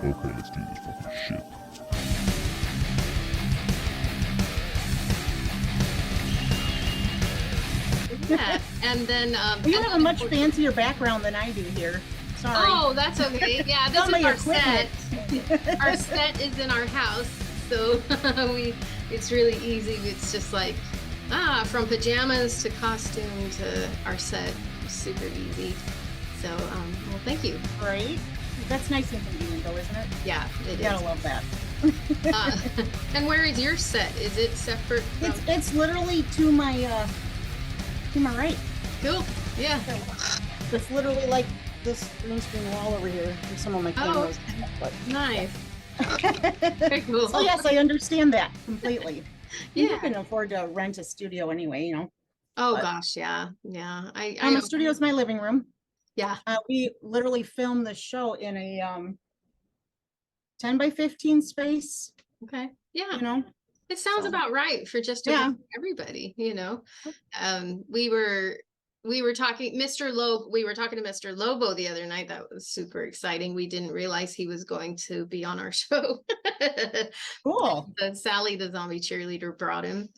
Okay, let's do this fucking shit. Yeah, and then you have a much fancier background than I do here. Sorry. Oh, that's okay. Yeah, this is our set. Our set is in our house, so it's really easy. It's just like from pajamas to costume to our set, super easy. So well, thank you. Right, that's nice and convenient though, isn't it? Yeah, it is. Gotta love that. And where is your set? Is it separate from... It's literally to my right. Cool. Yeah. It's literally like this green screen wall over here and some of my cameras. Oh, nice. Very cool. So yes, I understand that completely. Yeah. You can afford to rent a studio anyway, you know. Oh but, gosh, yeah. The studio is my living room. Yeah. We literally filmed the show in a 10 by 15 space. Okay. Yeah. You know. It sounds about right for just about everybody, you know. We were talking we were talking to Mr. Lobo the other night. That was super exciting. We didn't realize he was going to be on our show. Cool. Sally the zombie cheerleader brought him.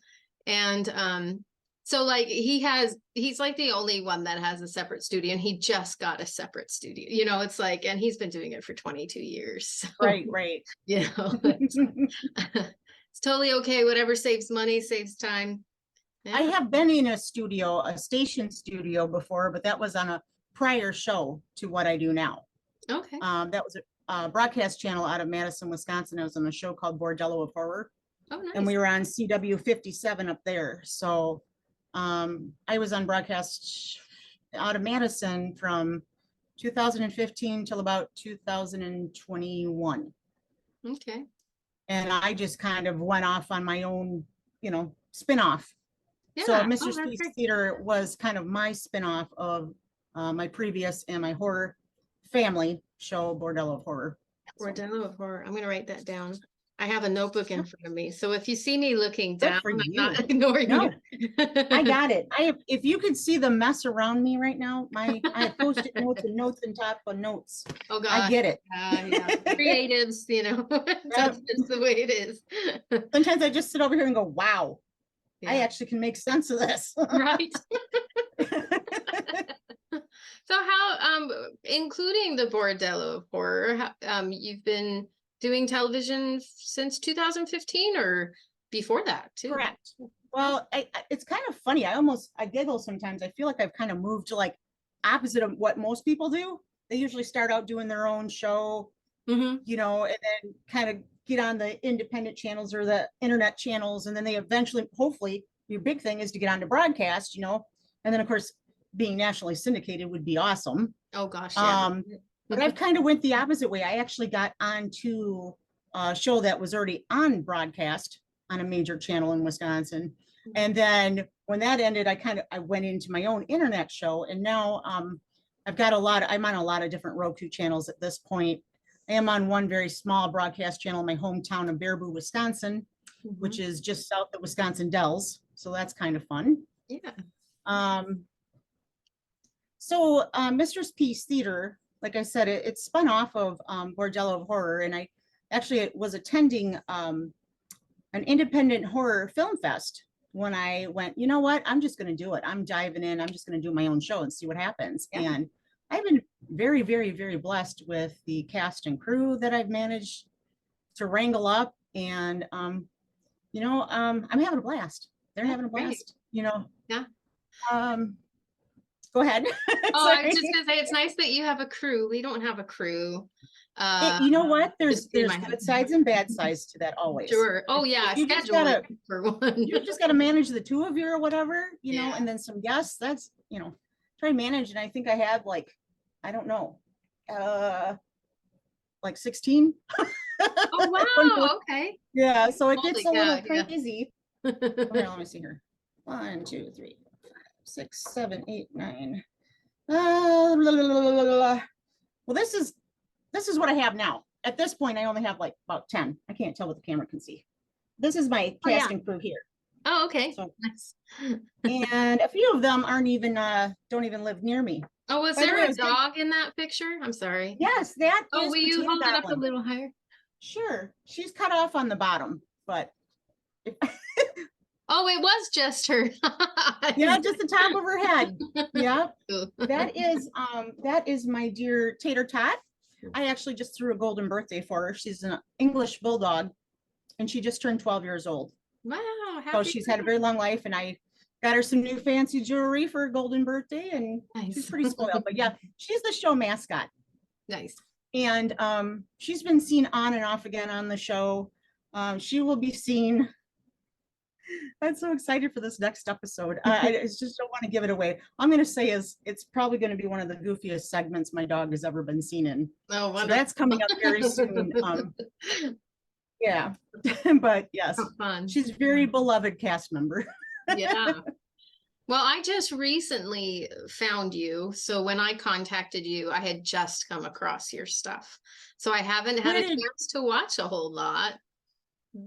And so like he's like the only one that has a separate studio, and he just got a separate studio. You know, it's like, and he's been doing it for 22 years. So, right. You know, it's totally okay. Whatever saves money, saves time. Yeah. I have been in a station studio before, but that was on a prior show to what I do now. Okay. That was a broadcast channel out of Madison, Wisconsin. I was on a show called Bordello of Horror. Oh, nice. And we were on CW 57 up there. So I was on broadcast out of Madison from 2015 till about 2021. Okay. And I just kind of went off on my own, you know, spinoff. Yeah. So Mistress Peace Theatre was kind of my spinoff of my previous and my horror family show, Bordello of Horror. Bordello of Horror. I'm going to write that down. I have a notebook in front of me. So if you see me looking down, I'm not ignoring you. I got it. If you could see the mess around me right now, I have post-it notes and notes on top of notes. Oh God. I get it. Yeah. Creatives, you know, that's just the way it is. Sometimes I just sit over here and go, wow, I actually can make sense of this. Right. So how, including the Bordello of Horror, you've been doing television since 2015 or before that too? Correct. Well, it's kind of funny. I giggle sometimes. I feel like I've kind of moved to like opposite of what most people do. They usually start out doing their own show, you know, and then kind of get on the independent channels or the internet channels. And then they eventually, hopefully, your big thing is to get onto broadcast, you know, and then of course, being nationally syndicated would be awesome. Oh gosh. Yeah. But I've kind of went the opposite way. I actually got onto a show that was already on broadcast on a major channel in Wisconsin. And then when that ended, I went into my own internet show. And now I'm on a lot of different Roku channels at this point. I am on one very small broadcast channel in my hometown of Baraboo, Wisconsin, which is just south of Wisconsin Dells. So that's kind of fun. Yeah. So Mistress Peace Theatre, like I said, it spun off of Bordello of Horror, and I actually was attending an independent horror film fest when I went, you know what, I'm just going to do it. I'm diving in. I'm just going to do my own show and see what happens. Yeah. And I've been very, very, very blessed with the cast and crew that I've managed to wrangle up, and you know, I'm having a blast. They're having a blast. You know. Yeah. Go ahead. Oh, I was just gonna say, it's nice that you have a crew. We don't have a crew. You know what? There's good sides and bad sides to that always. Sure. Oh yeah, you just gotta manage the two of you or whatever, you know, and then some guests. That's, you know, try to manage. And I think I had like, I don't know, like 16. Oh wow. Okay. Yeah. So it gets a little crazy. Here, let me see here. 1, 2, 3, 4, 5, 6, 7, 8, 9. Well, this is what I have now. At this point, I only have like about 10. I can't tell what the camera can see. This is my casting crew here. Oh, okay. So, Nice. and a few of them aren't even don't even live near me. Oh, was By the there way, I a was gonna- dog in that picture? I'm sorry. Yes, that Oh, is will you Potato hold it up a Goblin. little higher? Sure, she's cut off on the bottom, but Oh, it was just her. yeah, just the top of her head. Yep. That is my dear Tater Tot. I actually just threw a golden birthday for her. She's an English bulldog, and she just turned 12 years old. Wow. So she's had a very long life, and I got her some new fancy jewelry for her golden birthday, and Nice. she's pretty spoiled. But yeah, she's the show mascot. Nice. And she's been seen on and off again on the show. She will be seen. I'm so excited for this next episode. I just don't want to give it away. I'm going to say is it's probably going to be one of the goofiest segments my dog has ever been seen in. Oh, so that's coming up very soon. Yeah, but yes, fun. she's a very beloved cast member. Yeah. Well, I just recently found you. So when I contacted you, I had just come across your stuff. So I haven't had a chance to watch a whole lot.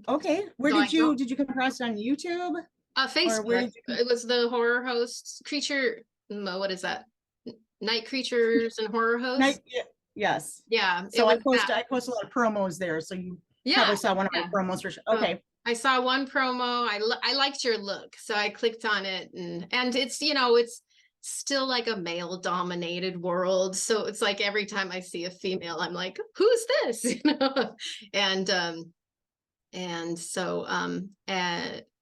Okay. Where So did you come across it on YouTube? Facebook. It was the horror hosts, what is that? Night creatures and horror hosts. Yes. Yeah. So I post a lot of promos there. So you probably saw one of my promos for sure. Okay. I saw one promo. I liked your look, so I clicked on it, and it's it's still like a male dominated world. So it's like every time I see a female, I'm like, who's this?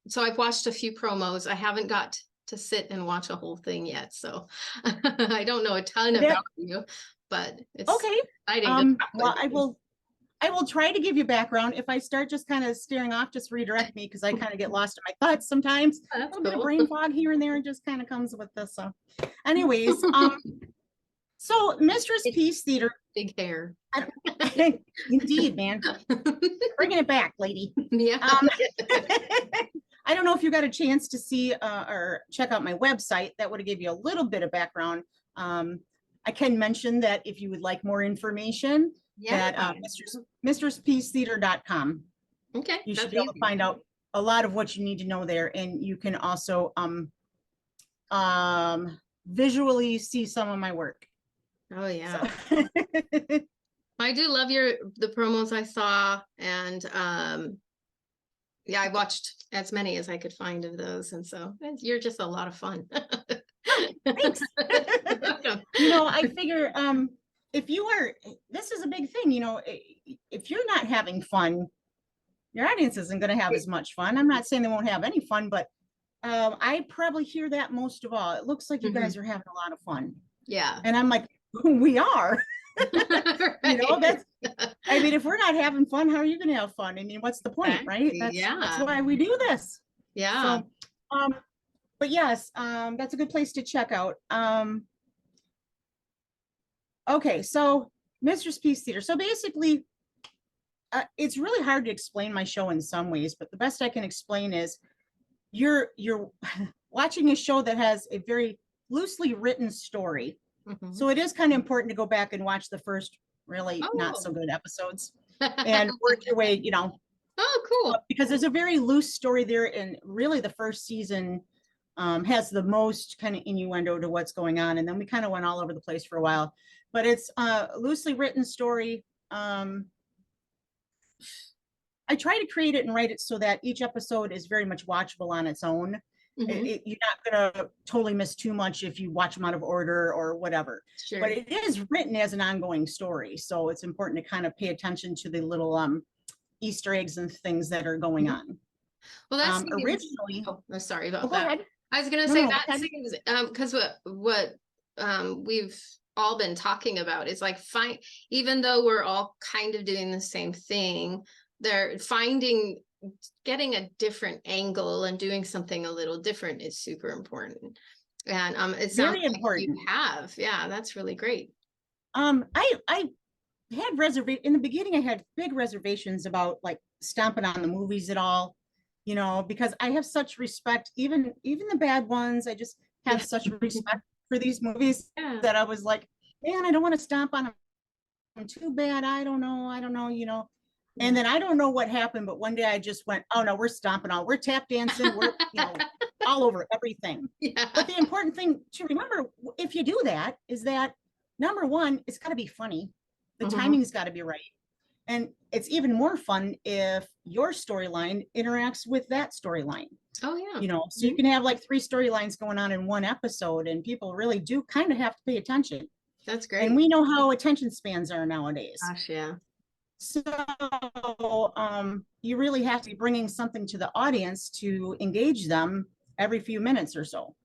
So I've watched a few promos. I haven't got to sit and watch a whole thing yet, so I don't know a ton about you, but it's okay. exciting. Well, I will try to give you background. If I start just kind of staring off, just redirect me because I kind of get lost in my thoughts sometimes. A little bit of brain fog here and there just kind of comes with this. So anyways, so Mistress Peace Theatre. Big hair. Indeed, man. Bringing it back, lady. Yeah. I don't know if you got a chance to see or check out my website. That would have given you a little bit of background. I can mention that if you would like more information, that mistresspeacetheatre.com. Okay. You should be able to find out a lot of what you need to know there, and you can also visually see some of my work. Oh yeah. So. I do love the promos I saw, and yeah, I watched as many as I could find of those, and so you're just a lot of fun. Thanks. I figure if you are, this is a big thing, if you're not having fun, your audience isn't going to have as much fun. I'm not saying they won't have any fun, but I probably hear that most of all. It looks like you guys are having a lot of fun. Yeah. And I'm like, we are. Right. If we're not having fun, how are you going to have fun? I mean, what's the point, right? That's why we do this. Yeah. So, but yes, that's a good place to check out. Okay, so Mistress Peace Theatre. So basically, it's really hard to explain my show in some ways, but the best I can explain is you're watching a show that has a very loosely written story. Mm-hmm. So it is kind of important to go back and watch the first really not so good episodes and work your way, Oh, cool. Because there's a very loose story there, and really the first season has the most kind of innuendo to what's going on, and then we kind of went all over the place for a while. But it's a loosely written story. I try to create it and write it so that each episode is very much watchable on its own. Mm-hmm. You're not going to totally miss too much if you watch them out of order or whatever. Sure. But it is written as an ongoing story. So it's important to kind of pay attention to the little Easter eggs and things that are going on. Well, that's originally. Oh, sorry about that. Ahead. I was going to say that seems because what we've all been talking about is like even though we're all kind of doing the same thing, they're getting a different angle and doing something a little different is super important. And it sounds very important. Like you have. Yeah, that's really great. I had in the beginning I had big reservations about like stomping on the movies at all, because I have such respect, even the bad ones. I just have such respect for these movies that I was like, man, I don't want to stomp on them too bad. I don't know, And then I don't know what happened, but one day I just went, oh no, we're stomping all, we're tap dancing, we're, all over everything. Yeah. But the important thing to remember, if you do that, is that number one, it's got to be funny. The timing's got to be right. And it's even more fun if your storyline interacts with that storyline. Oh yeah. So you can have like 3 storylines going on in one episode, and people really do kind of have to pay attention. That's great. And we know how attention spans are nowadays. Gosh, yeah. So you really have to be bringing something to the audience to engage them every few minutes or so.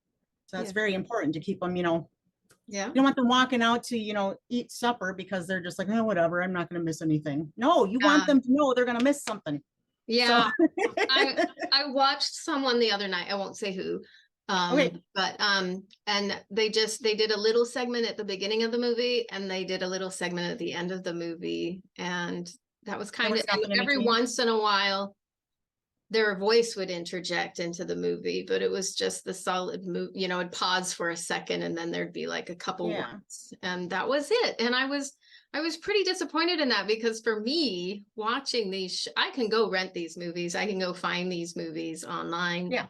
So that's very important to keep them, Yeah. You don't want them walking out to, eat supper because they're just like, oh, whatever, I'm not going to miss anything. No, you want them to know they're going to miss something. Yeah. So. I watched someone the other night. I won't say who. But and they did a little segment at the beginning of the movie, and they did a little segment at the end of the movie, and that was kind of every once in a while their voice would interject into the movie, but it was just the solid move, it'd pause for a second and then there'd be like a couple words, and that was it. And I was pretty disappointed in that, because for me, watching these, I can go rent these movies, I can go find these movies online. Yeah.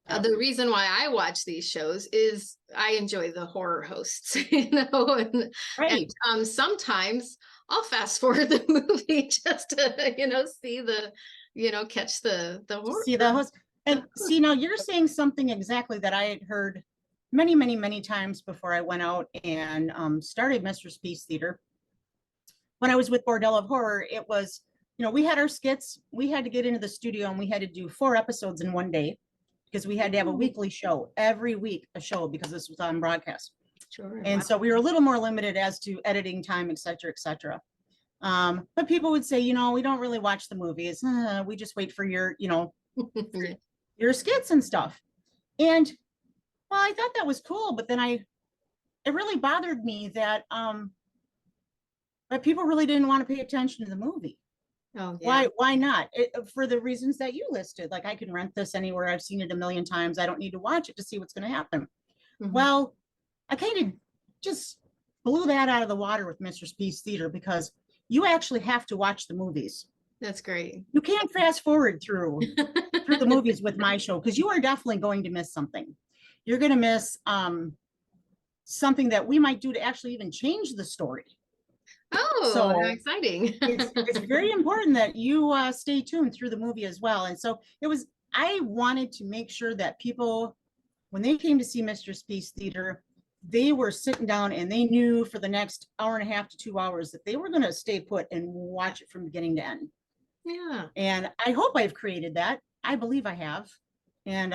The reason why I watch these shows is I enjoy the horror hosts, and sometimes I'll fast forward the movie just to, see the, catch the horror. See the host. And see, now you're saying something exactly that I had heard many, many, many times before I went out and started Mistress Peace Theatre. When I was with Bordello of Horror, it was, we had our skits, we had to get into the studio and we had to do 4 episodes in one day, because we had to have a weekly show, every week a show, because this was on broadcast. Sure. And so we were a little more limited as to editing time, et cetera, et cetera. But people would say, we don't really watch the movies. We just wait for your, your skits and stuff. And well, I thought that was cool, but then it really bothered me that people really didn't want to pay attention to the movie. Oh, yeah. Why not? For the reasons that you listed, like I can rent this anywhere. I've seen it a million times. I don't need to watch it to see what's going to happen. Well, I kind of just blew that out of the water with Mistress Peace Theatre, because you actually have to watch the movies. That's great. You can't fast forward through the movies with my show, because you are definitely going to miss something. You're going to miss something that we might do to actually even change the story. Oh, so how exciting. it's very important that you stay tuned through the movie as well. And so I wanted to make sure that people, when they came to see Mistress Peace Theatre, they were sitting down and they knew for the next hour and a half to 2 hours that they were going to stay put and watch it from beginning to end. Yeah. And I hope I've created that. I believe I have. And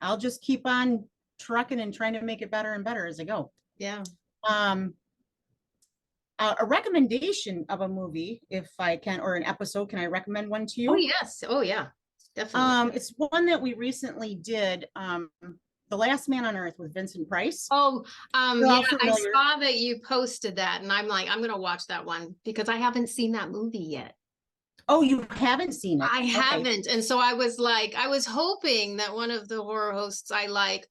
I'll just keep on trucking and trying to make it better and better as I go. Yeah. A recommendation of a movie, if I can, or an episode, can I recommend one to you? Oh, yes. Oh, yeah. Definitely. It's one that we recently did, The Last Man on Earth with Vincent Price. Oh, yeah, I saw that you posted that, and I'm like, I'm going to watch that one, because I haven't seen that movie yet. Oh, you haven't seen it? I haven't. And so I was like, I was hoping that one of the horror hosts I like,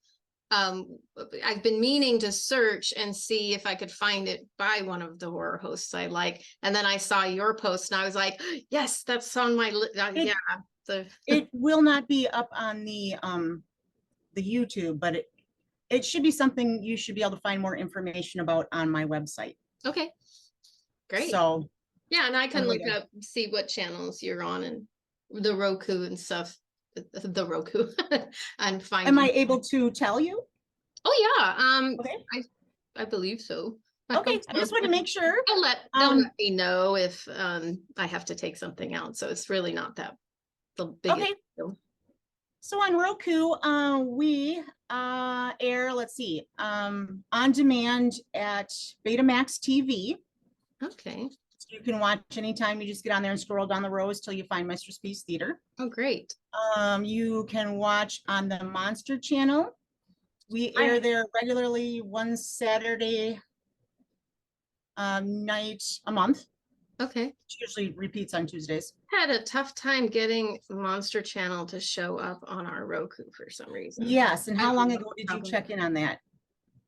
I've been meaning to search and see if I could find it by one of the horror hosts I like. And then I saw your post and I was like, yes, that's on my list. It will not be up on the YouTube, but it should be something you should be able to find more information about on my website. Okay, great. So yeah, and I can look up, see what channels you're on, and the Roku and stuff. The Roku and find. Am I able to tell you? Oh yeah. Okay. I believe so. Okay, I just want to make sure. They'll let me know if I have to take something out. So it's really not that the biggest. Okay. Deal. So on Roku, we air, let's see, on demand at Betamax TV. Okay. So you can watch anytime. You just get on there and scroll down the rows till you find Mistress Peace Theatre. Oh, great. You can watch on the Monster channel. We air there regularly one Saturday night a month. Okay. It usually repeats on Tuesdays. Had a tough time getting Monster Channel to show up on our Roku for some reason. Yes. And how long ago did you check in on that?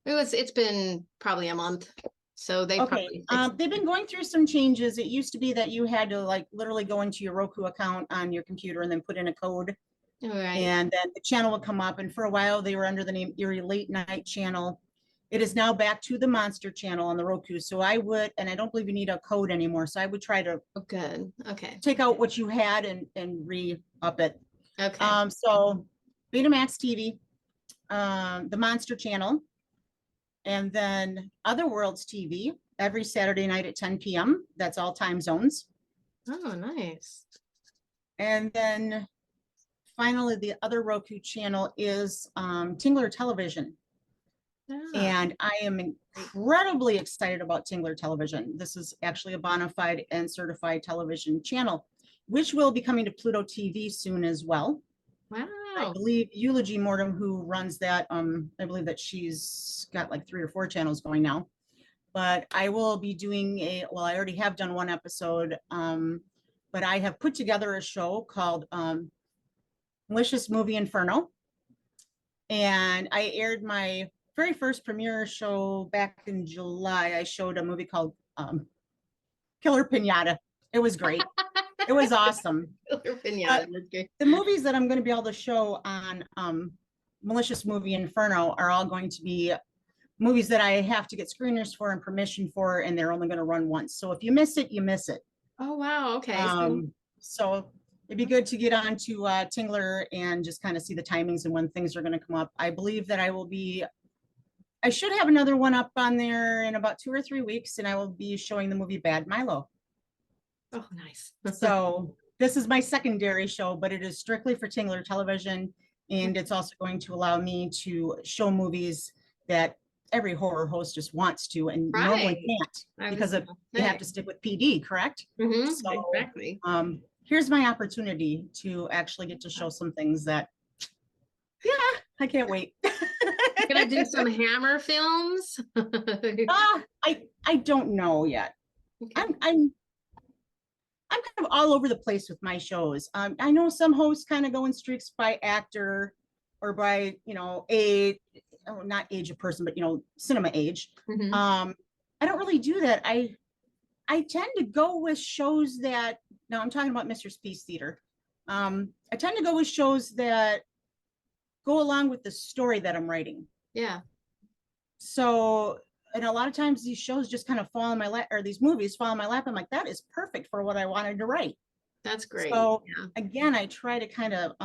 It's been probably a month. So they Okay, probably fixed they've been going through some changes. It used to be that you had to like literally go into your Roku account on your computer and then put in a code, it. All right. and then the channel would come up. And for a while, they were under the name Erie Late Night Channel. It is now back to the Monster Channel on the Roku. So I would, and I don't believe you need a code anymore. So I would try to Oh, good. Okay. take out what you had and re-up it. Okay. So Betamax TV, the Monster Channel, and then Other Worlds TV every Saturday night at 10 p.m. That's all time zones. Oh, nice. And then finally, the other Roku channel is Tingler Television. Yeah. And I am incredibly excited about Tingler Television. This is actually a bona fide and certified television channel, which will be coming to Pluto TV soon as well. Wow. I believe Eulogy Mortem, who runs that, I believe that she's got like 3 or 4 channels going now. But I will be doing well, I already have done one episode, but I have put together a show called Malicious Movie Inferno. And I aired my very first premiere show back in July. I showed a movie called Killer Pinata. It was great. It was awesome. Killer Pinata. That's great. The movies that I'm going to be able to show on Malicious Movie Inferno are all going to be movies that I have to get screeners for and permission for, and they're only going to run once. So if you miss it, you miss it. Oh, wow. Okay. So it'd be good to get on to Tingler and just kind of see the timings and when things are going to come up. I believe that I should have another one up on there in about 2 or 3 weeks, and I will be showing the movie Bad Milo. Oh, nice. So this is my secondary show, but it is strictly for Tingler Television. And it's also going to allow me to show movies that every horror host just wants to, and no one Right. can't because of you have to stick with PD, correct? Mhm, So, exactly. Here's my opportunity to actually get to show some things that, yeah, I can't wait. Gonna do some Hammer films. I don't know yet. Okay. I'm kind of all over the place with my shows. I know some hosts kind of go in streaks by actor or by, age, not age of person, but, cinema age. Mhm. I don't really do that. I tend to go with shows that, now I'm talking about Mistress Peace Theatre. I tend to go with shows that go along with the story that I'm writing. Yeah. So, and a lot of times these shows just kind of fall in my lap, or these movies fall in my lap. I'm like, that is perfect for what I wanted to write. That's great. So Yeah. again, I try to kind of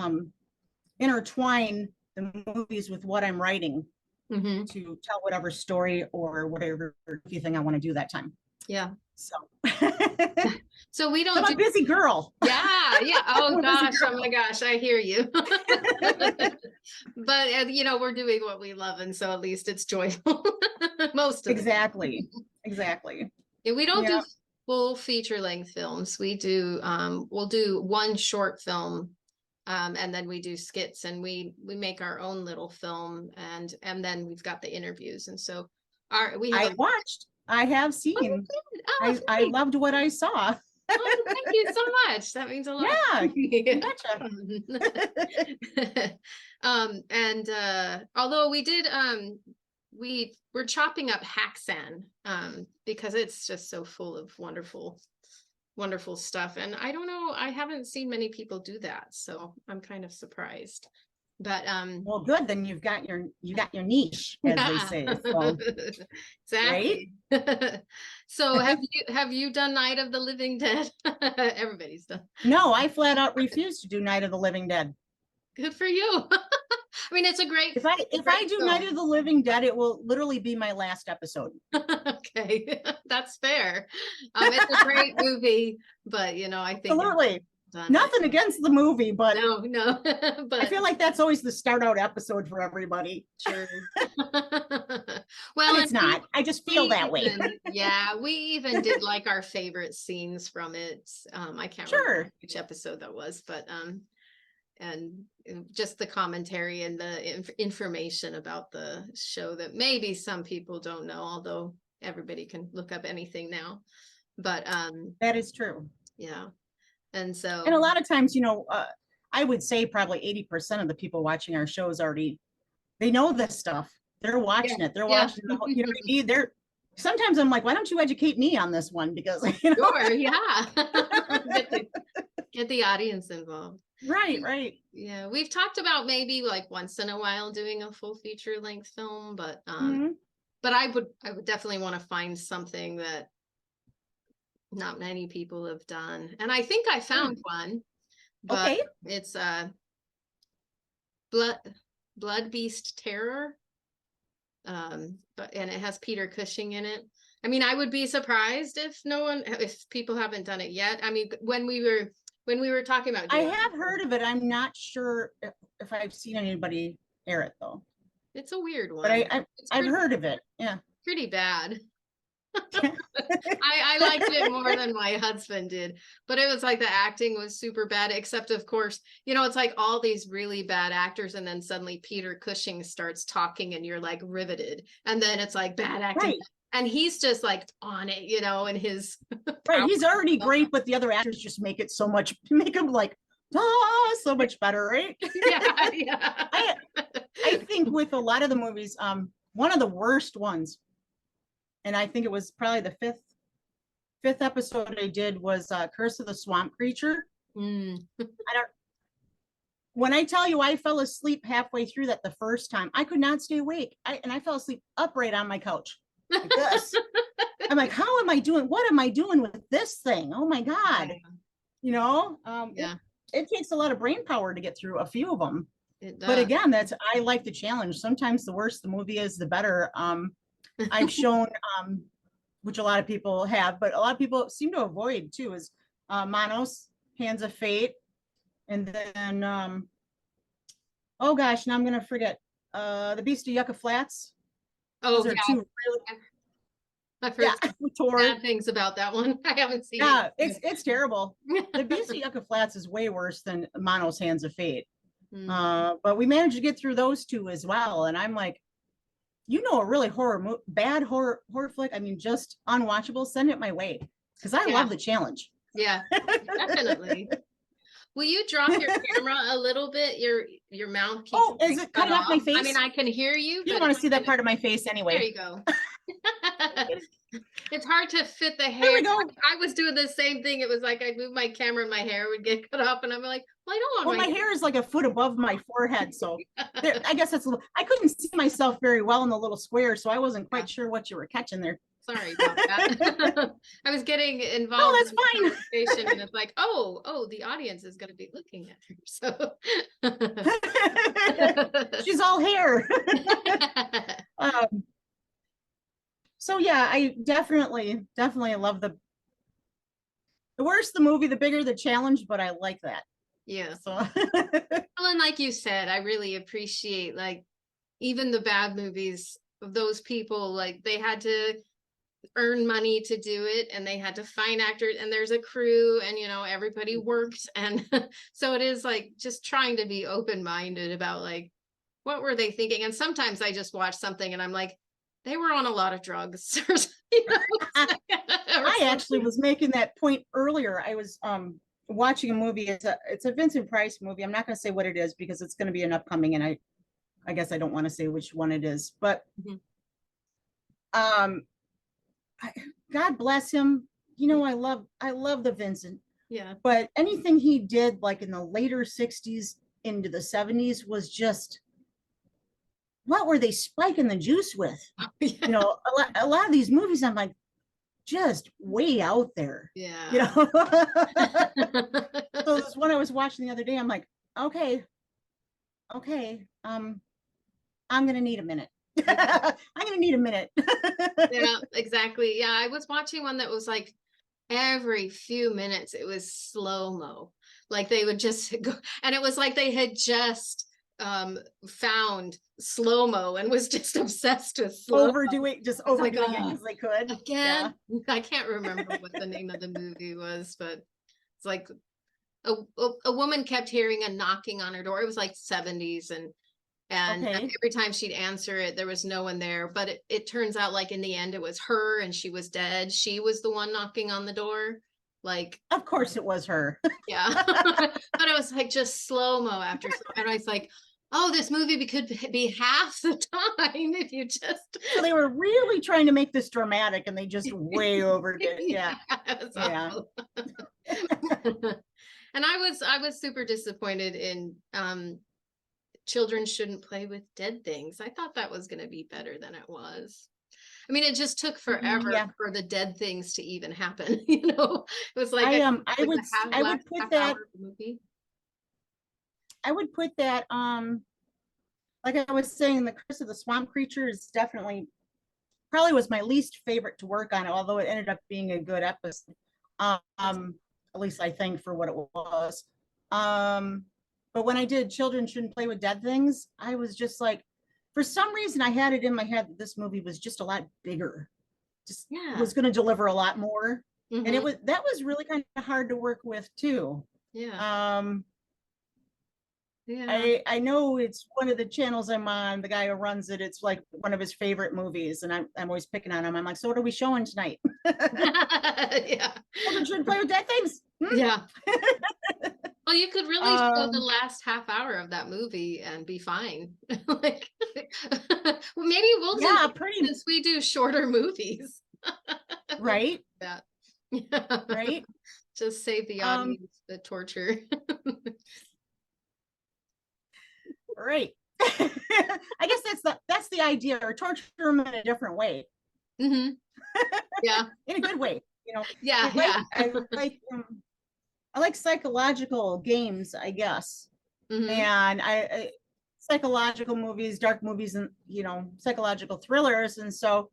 intertwine the movies with what I'm writing Mhm. to tell whatever story or whatever thing I want to do that time. Yeah. So, So we I'm don't a busy girl. Yeah. I'm Oh a busy gosh. Oh girl. my gosh. I hear you. But we're doing what we love, and so at least it's joyful. Most of it. Exactly. Yeah, we don't Yeah. do full feature-length films. We do we'll do one short film, and then we do skits, and we make our own little film, and then we've got the interviews, and so we have I watched. I have seen. I thanks. loved what I saw. Oh, thank you so much. That means a lot. Yeah, you betcha. And although we did we're chopping up Haxan because it's just so full of wonderful stuff, and I don't know, I haven't seen many people do that, so I'm kind of surprised. But Well, good. Then you got your niche, as they say. So, exactly. So have you done Night of the Living Dead? Everybody's done. no, I flat out refuse to do Night of the Living Dead. Good for you. I mean, it's a great. If I do Night of the Living Dead, it will literally be my last episode. Okay, that's fair. It's a great movie, but I think Absolutely. Nothing against the movie, but no, but I feel like that's always the start out episode for everybody. sure. Well, it's not. I just feel that way. Yeah, we even did like our favorite scenes from it. I can't remember which episode that was, but and just the commentary and the information about the show that maybe some people don't know, although everybody can look up anything now. But that is true. Yeah. And so, and a lot of times, I would say probably 80% of the people watching our shows they know this stuff. They're watching it. They're watching the whole, you know what I mean? They're, they know the sometimes I'm like, why don't you educate me on this one? Because, you know. Sure, yeah. Get the audience involved. Right. Yeah, we've talked about maybe like once in a while doing a full feature length film, but I would definitely want to find something that not many people have done. And I think I found one, but Okay. it's Blood Beast Terror. And it has Peter Cushing in it. I mean, I would be surprised if people haven't done it yet. I mean, when we were talking about I have heard of it. I'm not sure if I've seen anybody air it though. It's a weird one. But I've heard of it. Yeah. Pretty bad. I liked it more than my husband did, but it was like the acting was super bad, except of course, you know, it's like all these really bad actors and then suddenly Peter Cushing starts talking and you're like riveted, and then it's like bad acting. Right. And he's just like on it, you know, and his right. He's already great, but the other actors just make him like so much better, right? Yeah. I think with a lot of the movies, one of the worst ones, and I think it was probably the fifth episode I did was Curse of the Swamp Creature. When I tell you I fell asleep halfway through that the first time, I could not stay awake. I fell asleep upright on my couch. Like this. I'm like, how am I doing? What am I doing with this thing? Oh my God. Yeah. You know, it takes a lot of brain power to get through a few of them. But again, I like the challenge. Sometimes the worse the movie is, the better. I've shown, which a lot of people have, but a lot of people seem to avoid too, is Manos, Hands of Fate. And then, oh gosh, now I'm going to forget, The Beast of Yucca Flats. Oh, those are two really, I've heard bad things about that one. I haven't seen it. Yeah, it's terrible. The Beast of Yucca Flats is way worse than Manos, Hands of Fate. But we managed to get through those two as well. And I'm like, you know, a really bad horror flick, I mean, just unwatchable, send it my way. Because I love the challenge. Yeah, definitely. Will you drop your camera a little bit? Your mouth keeps is it cutting off my face? I mean, I can hear you. You don't want to see that part of my face anyway. There you go. It's hard to fit the hair. There we go. I was doing the same thing. It was like I moved my camera and my hair would get cut off, and I'm like, well, I don't want my hair is like a foot above my forehead, so there, I guess that's a little. I couldn't see myself very well in the little square, so I wasn't quite sure what you were catching there. Sorry about that. I was getting involved. No, that's fine. And it's like, oh, the audience is going to be looking at her. So she's all hair. So yeah, I definitely love the worse the movie, the bigger the challenge, but I like that. Yeah. So well, and like you said, I really appreciate like even the bad movies of those people, like they had to earn money to do it and they had to find actors and there's a crew and you know everybody works, and so it is like just trying to be open-minded about like what were they thinking. And sometimes I just watch something and I'm like, they were on a lot of drugs. You know? I actually was making that point earlier. I was watching a movie. It's a Vincent Price movie. I'm not going to say what it is because it's going to be an upcoming, and I guess I don't want to say which one it is, but God bless him. You know, I love the Vincent. Yeah. But anything he did like in the later 60s into the 70s was just, what were they spiking the juice with? You know, a lot of these movies, I'm like, just way out there. Yeah. You know? So this one I was watching the other day, I'm like, okay, I'm gonna need a minute. I'm gonna need a minute. Yeah, exactly. Yeah, I was watching one that was like every few minutes it was slow-mo. Like they would just go, and it was like they had just found slow-mo and was just obsessed with slow-mo. overdoing it because they could. Again, yeah. I can't remember what the name of the movie was, but it's like a woman kept hearing a knocking on her door. It was like 70s, and every time she'd answer it, there was no one there. But it turns out like in the end it was her and she was dead. She was the one knocking on the door. Like, of course it was her. Yeah. But it was like just slow-mo after slow, and I was like, oh, this movie could be half the time if you just. So they were really trying to make this dramatic, and they just way overdid it. Yeah, It was yeah. awful. And I was super disappointed in children shouldn't play with dead things. I thought that was going to be better than it was. I mean, it just took forever Yeah. for the dead things to even happen. You know, it was like I like would the half- I would last put half that hour of the movie. I would put that like I was saying, the Curse of the Swamp Creature is definitely probably was my least favorite to work on, although it ended up being a good episode. At least I think for what it was. But when I did Children Shouldn't Play with Dead Things, I was just like, for some reason I had it in my head that this movie was just a lot bigger. Just was going to deliver a lot more. And that was really kind of hard to work with too. Yeah. I know it's one of the channels I'm on, the guy who runs it, it's like one of his favorite movies, and I'm always picking on him. I'm like, so what are we showing tonight? Yeah. Children Shouldn't Play with Dead Things. Yeah. Well, you could really show the last half hour of that movie and be fine. Like, well, maybe we'll do since we do shorter movies. Right. That. Yeah. Right. Just save the audience the torture. Right. I guess that's the idea, or torture them in a different way. Yeah. In a good way, you know. Yeah. I like psychological games, I guess. And I psychological movies, dark movies, and psychological thrillers. And so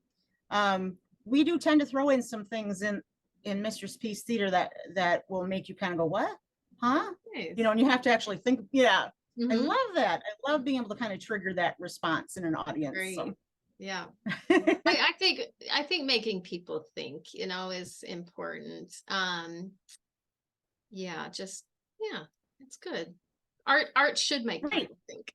we do tend to throw in some things in Mistress Peace Theatre that will make you kind of go, what? Huh? Nice. And you have to actually think. Yeah. I love that. I love being able to kind of trigger that response in an audience. So. Yeah. I think making people think, is important. It's good. Art should make people think.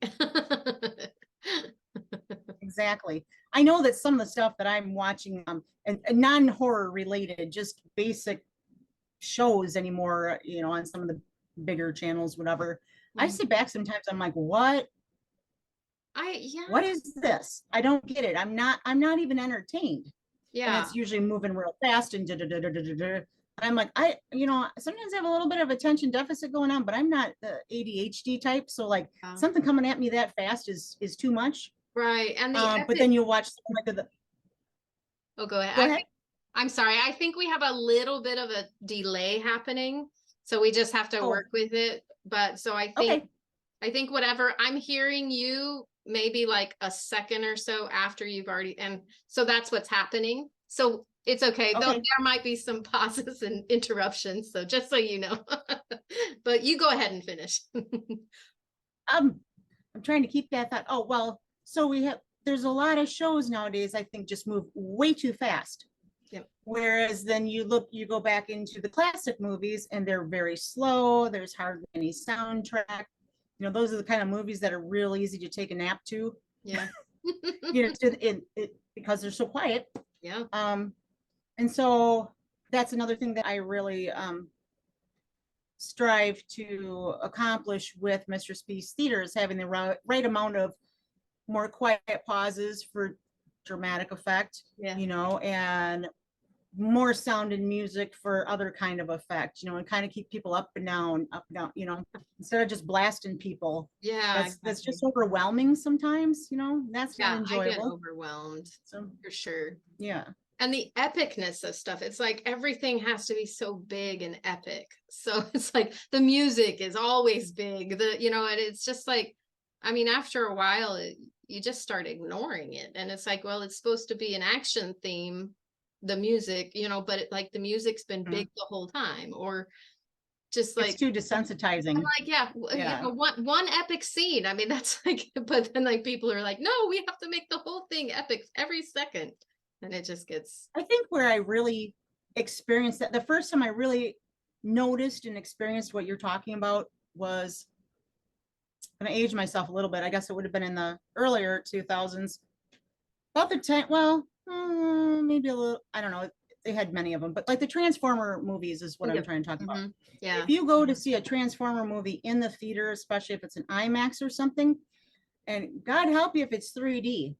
Exactly. I know that some of the stuff that I'm watching, and non-horror related, just basic shows anymore, on some of the bigger channels, whatever. I sit back sometimes, I'm like, what? What is this? I don't get it. I'm not even entertained. Yeah. And it's usually moving real fast and I'm like, sometimes I have a little bit of attention deficit going on, but I'm not the ADHD type. So like something coming at me that fast is too much. Right. And but then you'll watch something like Oh, go ahead. I'm sorry. I think we have a little bit of a delay happening. So we just have to work with it. But so I think whatever I'm hearing you maybe like a second or so after you've already, and so that's what's happening. So it's okay. There might be some pauses and interruptions. So just so you know, but you go ahead and finish. I'm trying to keep that thought. Oh, well, so there's a lot of shows nowadays, I think, just move way too fast. Yep. Whereas then you go back into the classic movies and they're very slow. There's hardly any soundtrack. Those are the kind of movies that are real easy to take a nap to. Yeah. Because they're so quiet. Yeah. And so that's another thing that I really strive to accomplish with Mistress Peace Theatre, is having the right amount of more quiet pauses for dramatic effect, and more sound and music for other kind of effect, and kind of keep people up and down, instead of just blasting people. Yeah, that's just overwhelming sometimes. That's not enjoyable. I get overwhelmed, so for sure. Yeah. And the epicness of stuff, it's like everything has to be so big and epic. So it's like the music is always big. And it's just like, after a while, you just start ignoring it. And it's like, well, it's supposed to be an action theme, the music, but the music's been big the whole time, or just like it's too desensitizing. I'm like, one epic scene. That's like, but then like people are like, no, we have to make the whole thing epic every second. And it just gets. I think where I really experienced that, the first time I really noticed and experienced what you're talking about was, I'm gonna age myself a little bit. I guess it would have been in the earlier 2000s. About the time, well, maybe a little, I don't know. They had many of them, but like the Transformer movies is what I'm trying to talk about. Yeah. If you go to see a Transformer movie in the theater, especially if it's an IMAX or something, And God help you if it's 3D.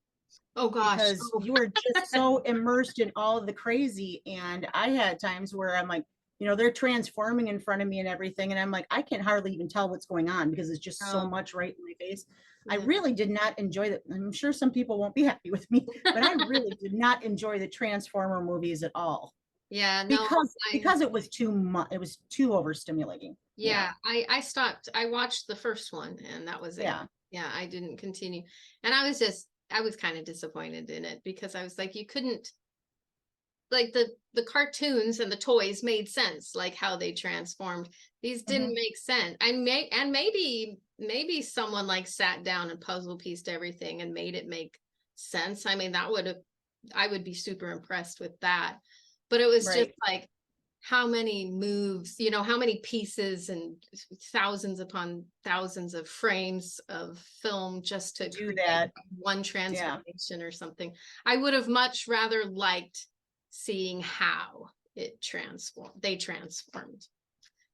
Oh gosh. Because you are just so immersed in all of the crazy. And I had times where I'm like, they're transforming in front of me and everything. And I'm like, I can hardly even tell what's going on because it's just so much right in my face. I really did not enjoy that. I'm sure some people won't be happy with me, but I really did not enjoy the Transformer movies at all. Yeah, no, because it was too much. It was too overstimulating. Yeah, I stopped. I watched the first one and that was it. Yeah, I didn't continue. And I was kind of disappointed in it because I was like, you couldn't, like the cartoons and the toys made sense, like how they transformed. These didn't make sense. Maybe someone like sat down and puzzle pieced everything and made it make sense. I mean, I would be super impressed with that. But it was just like, how many moves, how many pieces and thousands upon thousands of frames of film just to do that one transformation or something. I would have much rather liked seeing how they transformed.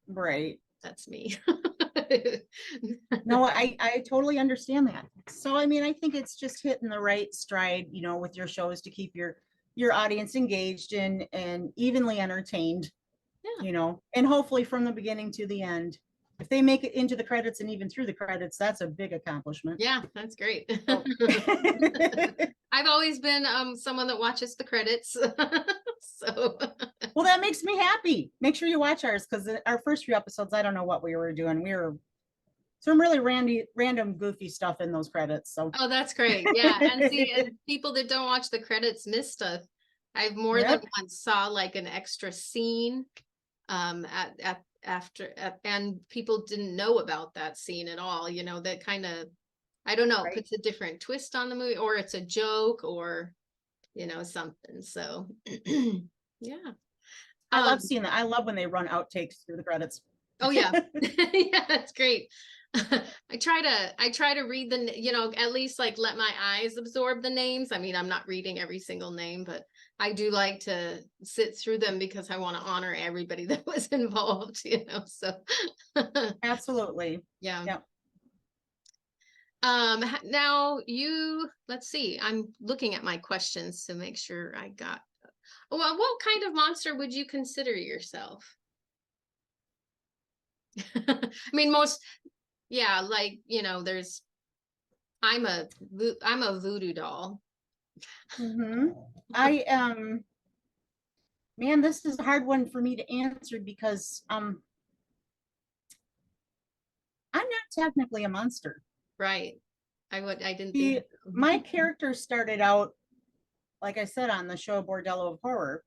Right. That's me. No, I totally understand that. So, I mean, I think it's just hitting the right stride, with your shows to keep your audience engaged and evenly entertained. And hopefully from the beginning to the end, if they make it into the credits and even through the credits, that's a big accomplishment. Yeah, that's great. I've always been someone that watches the credits. So well, that makes me happy. Make sure you watch ours, because our first few episodes, I don't know what we were doing. We were some really random goofy stuff in those credits. So that's great. Yeah. And see, and people that don't watch the credits miss stuff. I've more than once saw like an extra scene and people didn't know about that scene at all, that kind of, I don't know, puts a different twist on the movie, or it's a joke, or something. So yeah, I love seeing that. I love when they run outtakes through the credits. Oh yeah. Yeah, that's great. I try to read at least like let my eyes absorb the names. I mean, I'm not reading every single name, but I do like to sit through them because I want to honor everybody that was involved, so. Absolutely. Yeah. Yep. Now let's see, I'm looking at my questions to make sure I got, well, what kind of monster would you consider yourself? I mean, like, I'm a voodoo doll. I man, this is a hard one for me to answer because I'm not technically a monster. Right. I didn't think my character started out, like I said, on the show Bordello of Horror.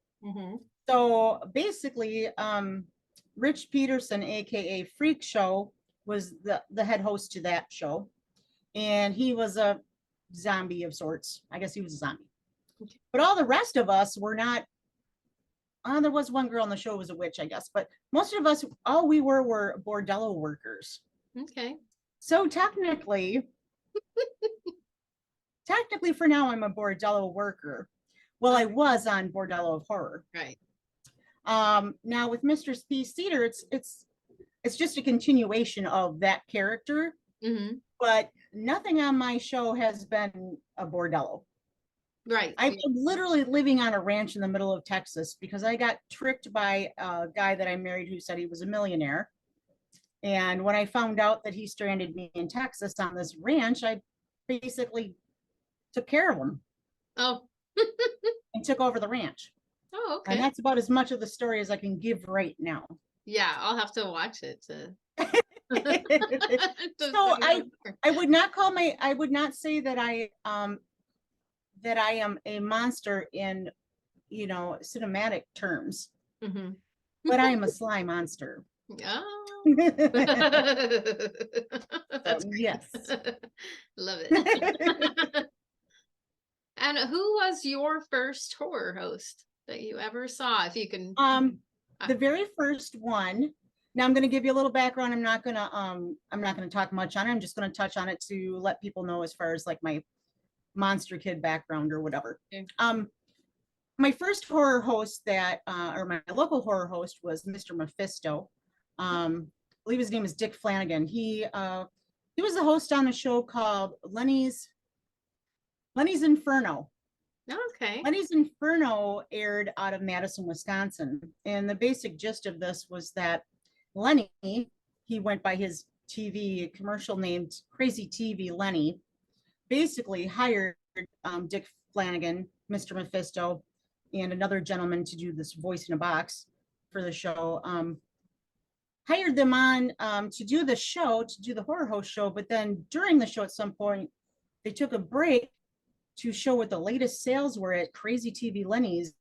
So basically, Rich Peterson, aka Freak Show, was the head host to that show, and he was a zombie of sorts. I guess he was a zombie. But all the rest of us were not. There was one girl on the show who was a witch, I guess, but most of us, all we were bordello workers. Okay. So technically for now, I'm a bordello worker. Well, I was on Bordello of Horror. Right. Now with Mistress Peace Theatre, it's just a continuation of that character, but nothing on my show has been a bordello. Right. I'm literally living on a ranch in the middle of Texas because I got tricked by a guy that I married who said he was a millionaire. And when I found out that he stranded me in Texas on this ranch, I basically took care of him. Oh. And took over the ranch. Oh, okay. And that's about as much of the story as I can give right now. Yeah, I'll have to watch it. So I would not say that I am a monster in cinematic terms. But I am a sly monster. Oh. So, yes. Love it. And who was your first horror host that you ever saw, if you can? The very first one. Now I'm going to give you a little background. I'm not going to talk much on it. I'm just going to touch on it to let people know as far as like my monster kid background or whatever. Okay. My first horror host or my local horror host was Mr. Mephisto. I believe his name is Dick Flanagan. He He was the host on a show called Lenny's Inferno. Okay. Lenny's Inferno aired out of Madison, Wisconsin. And the basic gist of this was that Lenny, he went by his TV commercial named Crazy TV Lenny, basically hired Dick Flanagan, Mr. Mephisto, and another gentleman to do this voice in a box for the show. Hired them on to do the show, to do the horror host show. But then during the show at some point, they took a break to show what the latest sales were at Crazy TV Lenny's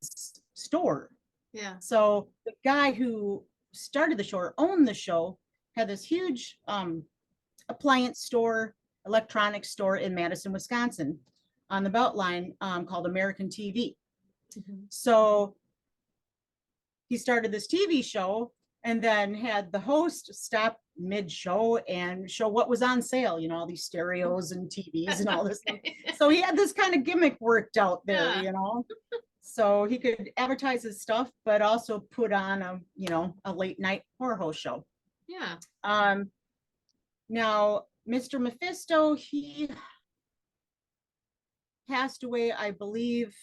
store. Yeah. So the guy who started the show or owned the show had this huge appliance store, electronics store in Madison, Wisconsin on the Beltline called American TV. Mhm. So he started this TV show and then had the host stop mid-show and show what was on sale, you know, all these stereos and TVs and all this stuff. So he had this kind of gimmick worked out there, Yeah. you know, so he could advertise his stuff, but also put on a, you know, a late night horror host show. Yeah. Now, Mr. Mephisto, he passed away, I believe,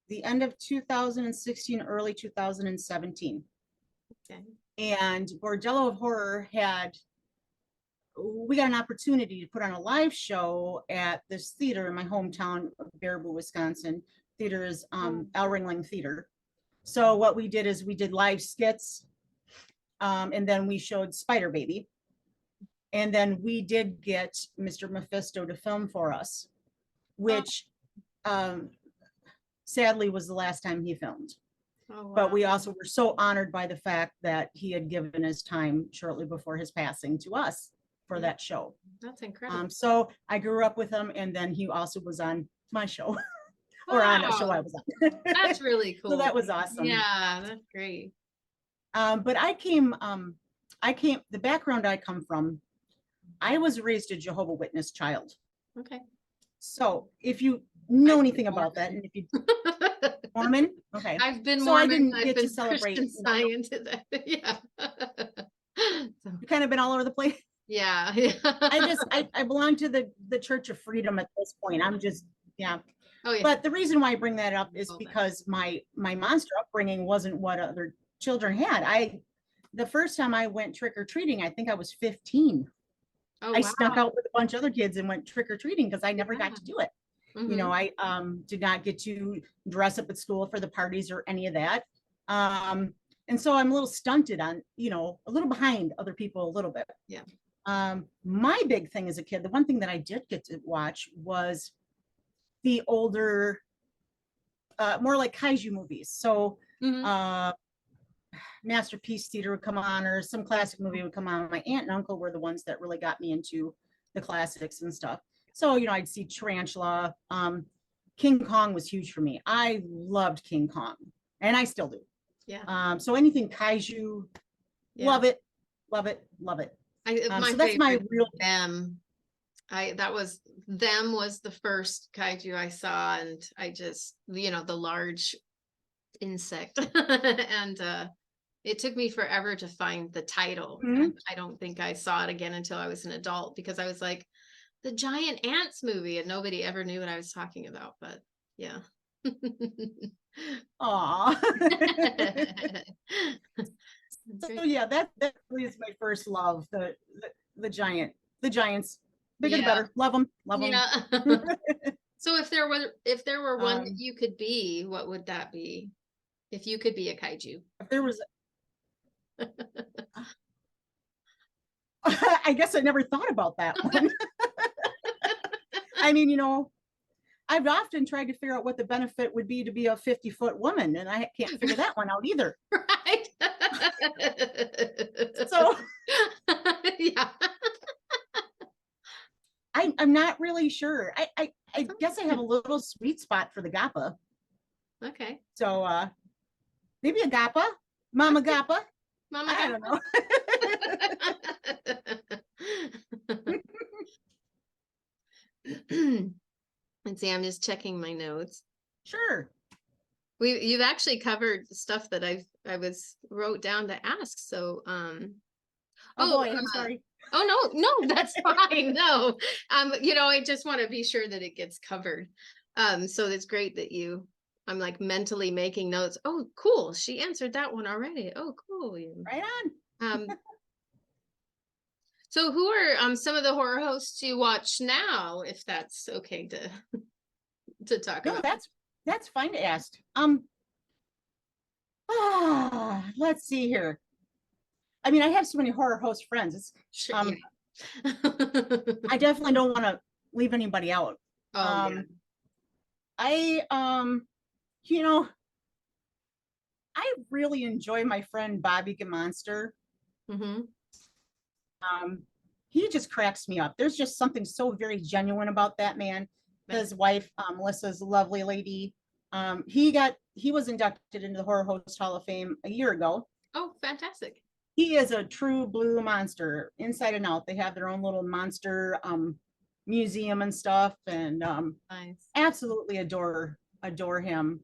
the end of 2016, early 2017. Okay. And Bordello of Horror we got an opportunity to put on a live show at this theater in my hometown of Baraboo, Wisconsin. Theater is El Ringling Theater. So what we did is we did live skits, and then we showed Spider Baby. And then we did get Mr. Mephisto to film for us, which sadly was the last time he filmed. Oh, wow. But we also were so honored by the fact that he had given his time shortly before his passing to us for that show. That's incredible. So I grew up with him, and then he also was on my show or on a show I was on. That's really cool. So that was awesome. Yeah, that's great. But the background I come from, I was raised a Jehovah's Witness child. Okay. So if you know anything about that, and if you Mormon, okay. I've been So Mormon. I didn't I've get to been celebrate. Christian Science. Yeah. You've kind of been all over the place. Yeah. I belong to the Church of Freedom at this point. I'm just, yeah. Oh, yeah. But the reason why I bring that up is Oh, that. because my monster upbringing wasn't what other children had. The first time I went trick-or-treating, I think I was 15. Oh, I wow. snuck out with a bunch of other kids and went trick-or-treating because I never got to do it. You know, I did not get to dress up at school for the parties or any of that. And so I'm a little stunted on, you know, a little behind other people a little bit. Yeah. My big thing as a kid, the one thing that I did get to watch was the older, more like kaiju movies. So Master Peace Theatre would come on, or some classic movie would come on. My aunt and uncle were the ones that really got me into the classics and stuff. So, you know, I'd see Tarantula. King Kong was huge for me. I loved King Kong, and I still do. Yeah. So anything kaiju, love it, love it, love it. So that's my real Them. Them was the first kaiju I saw, and I just, you know, the large insect. And it took me forever to find the title. Mhm. I don't think I saw it again until I was an adult, because I was like, the giant ants movie, and nobody ever knew what I was talking about. But yeah. Aw. So yeah, that really is my first love. The giants, bigger the better. Love them, love them. Yeah. So if there were one that you could be, what would that be? If you could be a kaiju. If there was, I guess I never thought about that one. I mean, you know, I've often tried to figure out what the benefit would be to be a 50-foot woman, and I can't figure that one out either. Right. So yeah. I'm not really sure. I guess I have a little sweet spot for the Gappa. Okay. So maybe a Gappa, Mama Gappa. Mama, I don't know. Let's see, I'm just checking my notes. Sure. You've actually covered stuff that I wrote down to ask. So oh boy, I'm sorry. Oh, no, that's fine. No, I just want to be sure that it gets covered. So it's great that I'm like mentally making notes. Oh, cool. She answered that one already. Oh, cool. Right on. So who are some of the horror hosts you watch now, if that's okay to talk No, about? that's fine to ask. Let's see here. I mean, I have so many horror host friends. It's Sure, I yeah. definitely don't want to leave anybody out. Oh, yeah. I you know, I really enjoy my friend Bobby Monster. Mm-hmm. He just cracks me up. There's just something so very genuine about that man. His wife, Melissa's a lovely lady. He was inducted into the Horror Host Hall of Fame a year ago. Oh, fantastic. He is a true blue monster inside and out. They have their own little monster museum and stuff, and Nice. absolutely adore him.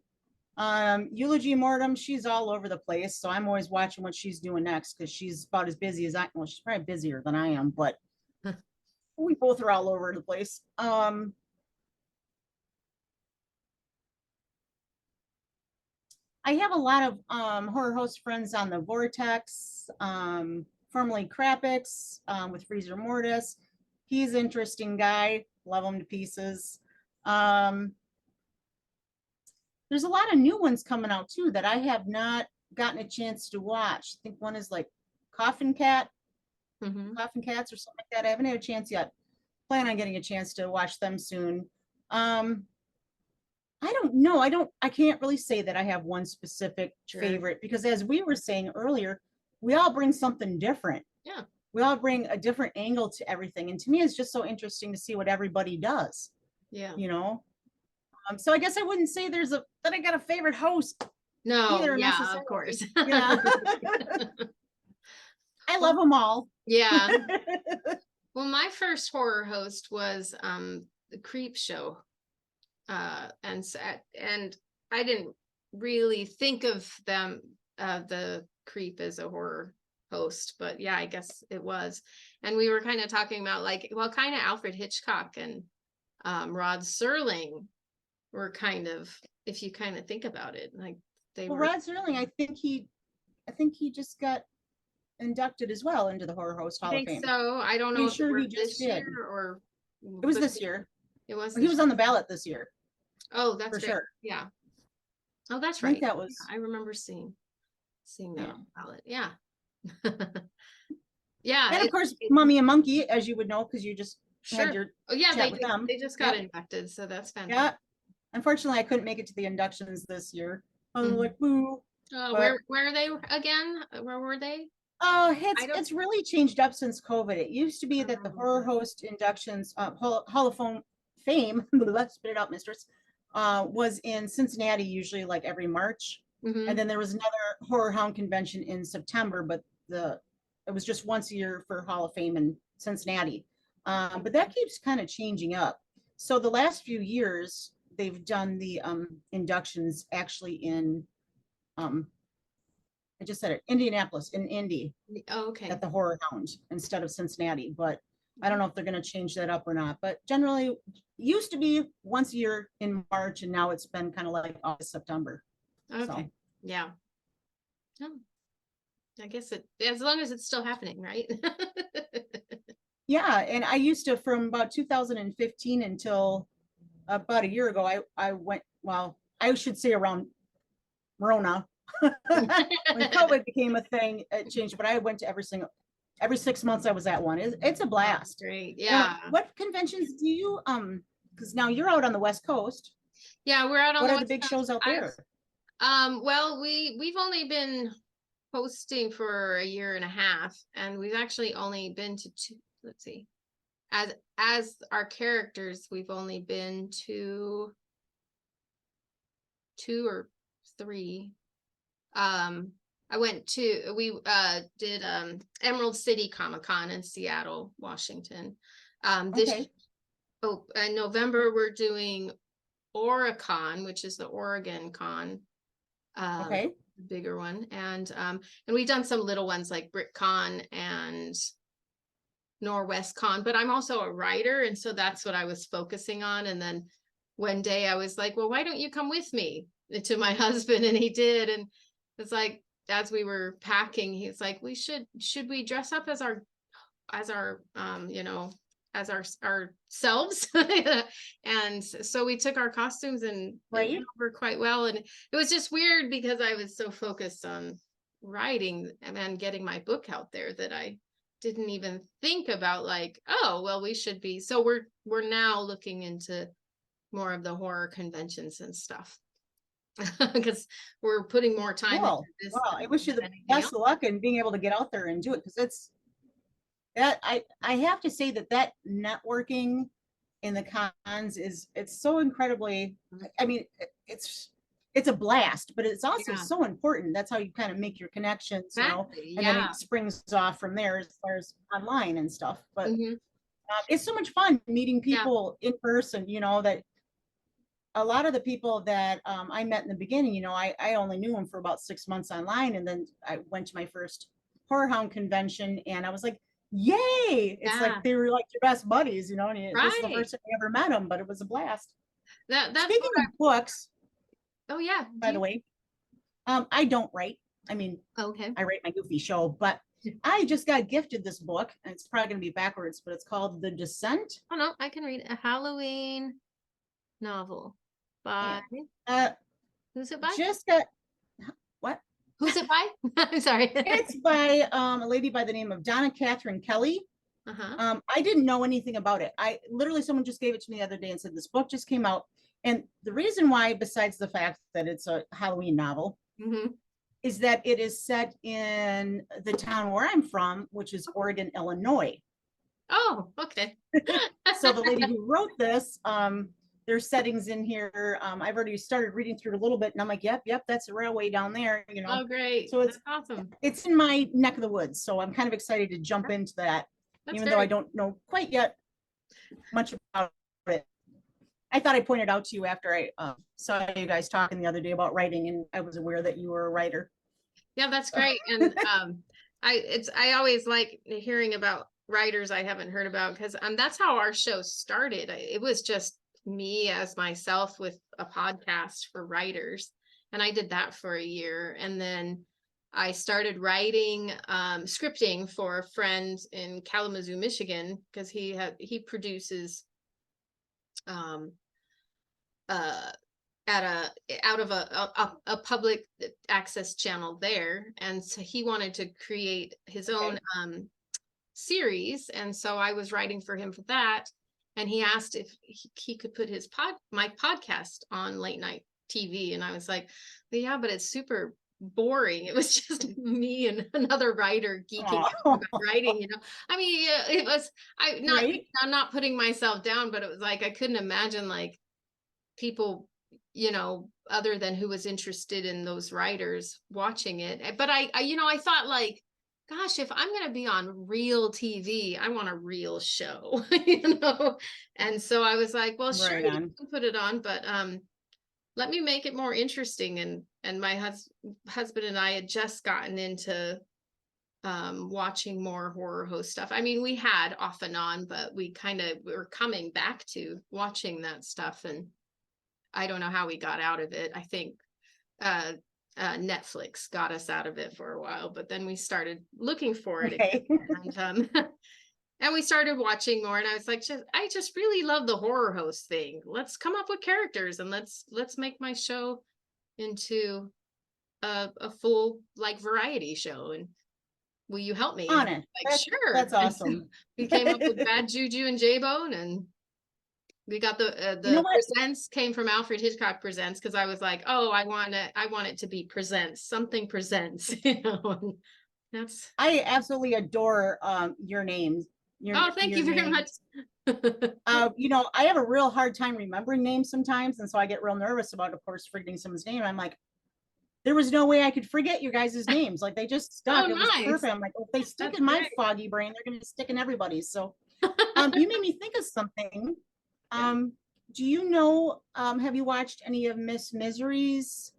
Eulogy Mortem, she's all over the place, so I'm always watching what she's doing next because she's about as busy as I. Well, she's probably busier than I am, but we both are all over the place. I have a lot of horror host friends on the Vortex, formerly Crapix, with Freezer Mortis. He's an interesting guy. Love him to pieces. There's a lot of new ones coming out too that I have not gotten a chance to watch. I think one is like Coffin Cats or something like that. I haven't had a chance yet. Plan on getting a chance to watch them soon. I don't know. I can't really say that I have one specific favorite because as we were saying earlier, we all bring something different. Yeah. We all bring a different angle to everything. And to me, it's just so interesting to see what everybody does. Yeah. So I guess I wouldn't say that I got a favorite host. No, either yeah, of course. Yeah. I love them all. Yeah. Well, my first horror host was the Creep Show. And I didn't really think of them, the Creep as a horror host, but yeah, I guess it was. And we were kind of talking about kind of Alfred Hitchcock and Rod Serling were kind of, if you kind of think about it, like they were. Rod Serling, I think he just got inducted as well into the Horror Host Hall of Fame. So I don't know if sure he just did. Or it was this year. It was. He was on the ballot this year. Oh, that's for great. sure. Yeah. Oh, that's right. I think that was. I remember seeing that on the ballot. Yeah. Yeah. And of course, Mummy and Monkey, as you would know, because you just had your chat with them. They just got inducted, so that's fantastic. Yeah. Unfortunately, I couldn't make it to the inductions this year. I was like, boo. Oh, where are they again? Where were they? Oh, it's really changed up since COVID. It used to be that the horror host inductions, Hall of Fame, spit it out, Mistress, was in Cincinnati, usually like every March. And then there was another Horror Hound convention in September, but it was just once a year for Hall of Fame in Cincinnati. But that keeps kind of changing up. So the last few years, they've done the inductions actually in I just said it, Indianapolis, in Indy. Oh, okay. At the Horror Hound instead of Cincinnati, but I don't know if they're going to change that up or not. But generally, used to be once a year in March, and now it's been kind of like August, September. Okay. So. Yeah. Oh. I guess as long as it's still happening, right? Yeah, and I used to, from about 2015 until about a year ago, I went, well, I should say around Rona. When COVID became a thing, it changed, but I went to every 6 months I was at one. It's a blast. Great. Yeah. What conventions do you, because now you're out on the West Coast. Yeah, we're out on what the are the big shows out there? Well, we've only been hosting for a year and a half, and we've actually only been to two, let's see, as our characters, we've only been to 2 or 3. We did Emerald City Comic-Con in Seattle, Washington. In November we're doing Oricon, which is the Oregon Con. The bigger one, and we've done some little ones like BritCon and Norwest Con, but I'm also a writer. And so that's what I was focusing on. And then one day I was like, well, why don't you come with me to my husband? And he did. And it's like, as we were packing, he's like, should we dress up as our, you know, as ourselves? And so we took our costumes and it went over quite well. And it was just weird because I was so focused on writing and getting my book out there that I didn't even think about like, oh, well, we should be. So we're now looking into more of the horror conventions and stuff because we're putting more time into this. Well, I wish you the best of luck in being able to get out there and do it, because it's that I have to say that networking in the cons it's so incredibly, I mean, it's a blast, but it's also so important. That's how you kind of make your connections, you know, and then it springs off from there as far as online and stuff. But it's so much fun meeting people in person, you know, that a lot of the people that I met in the beginning, you know, I only knew them for about 6 months online. And then I went to my first Horror Hound convention and I was like, yay. It's like they were like your best buddies, you know, and this is the first time I ever met them, but it was a blast. That's Speaking of books. Oh yeah. By the way, I don't write. I mean, I write my goofy show, but I just got gifted this book, and it's probably going to be backwards, but it's called The Descent. Oh no, I can read a Halloween novel by who's it by? Just got what? Who's it by? I'm sorry. It's by a lady by the name of Donna Catherine Kelly. I didn't know anything about it. I literally, someone just gave it to me the other day and said this book just came out. And the reason why, besides the fact that it's a Halloween novel, is that it is set in the town where I'm from, which is Oregon, Illinois. Oh, okay. So the lady who wrote this, there's settings in here. I've already started reading through it a little bit, and I'm like, yep, that's a railway down there, you know. Oh, great. So it's awesome. It's in my neck of the woods, so I'm kind of excited to jump into that, even though I don't know quite yet much about it. I thought I pointed out to you after I saw you guys talking the other day about writing, and I was aware that you were a writer. Yeah, that's great. And I always like hearing about writers I haven't heard about, because that's how our show started. It was just me as myself with a podcast for writers, and I did that for a year, and then I started writing scripting for a friend in Kalamazoo, Michigan, because he produces out of a public access channel there, and so he wanted to create his own series, and so I was writing for him for that, and he asked if he could put my podcast on late night TV, and I was like, well, yeah, but it's super boring. It was just me and another writer geeking out about writing, you know. I mean, it was I'm not putting myself down, but it was like I couldn't imagine like people, you know, other than who was interested in those writers watching it. But I I thought like, gosh, if I'm going to be on real TV, I want a real show, you know. And so I was like, well, sure, you can put it on, but let me make it more interesting. And my husband and I had just gotten into watching more horror host stuff. I mean, we had off and on, but we were coming back to watching that stuff. And I don't know how we got out of it. I think Netflix got us out of it for a while, but then we started looking for it again. And we started watching more, and I was like, I just really love the horror host thing. Let's come up with characters, and let's make my show into a full like variety show. And will you help me? On it. Like, sure. That's awesome. We came up with Bad Juju and J-Bone, and we got the presents came from Alfred Hitchcock Presents, because I was like, oh, I want it to be presents, something presents, you know. And I absolutely adore your names. Thank you very much. You know, I have a real hard time remembering names sometimes, and so I get real nervous about, of course, forgetting someone's name. I'm like, there was no way I could forget you guys' names. Like, they just stuck. It was perfect. I'm like, well, if they stick in my foggy brain, they're going to stick in everybody's. So you made me think of something. Do you know, have you watched any of Miss Misery's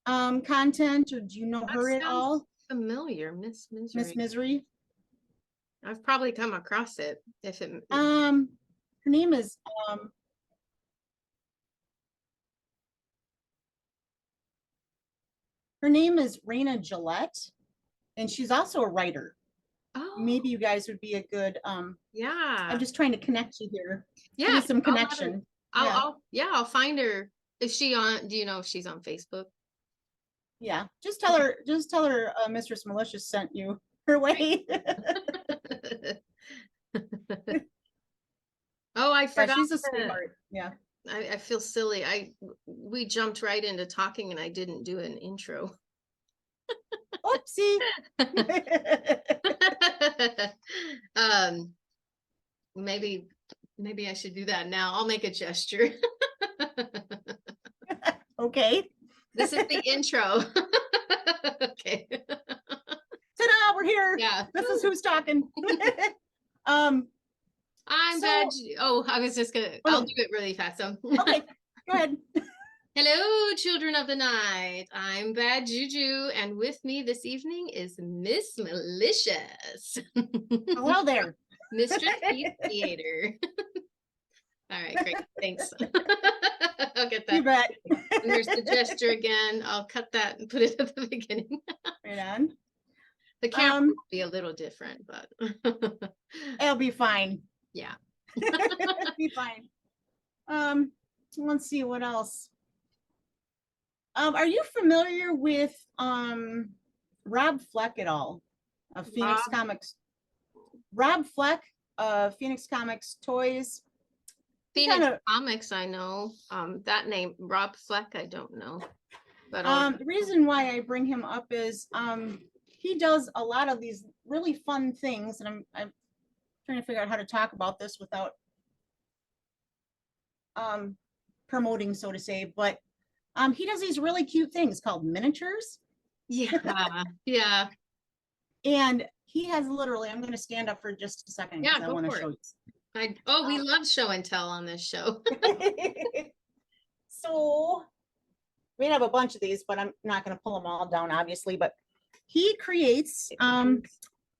content, or do you know her at all? Familiar. Miss Misery. Miss Misery. I've probably come across it if it. Her name is Raina Gillette, and she's also a writer. Oh, Maybe you guys would be a good yeah. I'm just trying to connect you here. Yeah, Give you some connection. I'll find her. Is she on? Do you know if she's on Facebook? Yeah, just tell her Mistress Malicious sent you her way. Oh, I Yeah, forgot. she's a sweetheart. Yeah. I feel silly. We jumped right into talking and I didn't do an intro. Oopsie. Maybe I should do that now. I'll make a gesture. Okay. This is the intro. Okay. Ta-da, we're here. Yeah. This is who's talking. I'm bad. Oh, I was just gonna. I'll do it really fast. So. Okay, go ahead. Hello, children of the night. I'm Bad Juju, and with me this evening is Miss Malicious. Hello there. Mistress Peace Theatre. All right, great. Thanks. I'll get that. You bet. And there's the gesture again. I'll cut that and put it at the beginning. Right on. The camera will be a little different, but it'll be fine. Yeah. It'll be fine. Let's see what else. Are you familiar with Rob Fleck at all? Of Phoenix Comics. Rob Fleck of Phoenix Comics Toys. Phoenix Comics, I know. That name, Rob Fleck, I don't know. But the reason why I bring him up is he does a lot of these really fun things, and I'm trying to figure out how to talk about this without promoting, so to say, but he does these really cute things called miniatures. Yeah, yeah. And he has literally, I'm going to stand up for just a second because I want to show you. We love show and tell on this show. So we have a bunch of these, but I'm not going to pull them all down, obviously. But he creates,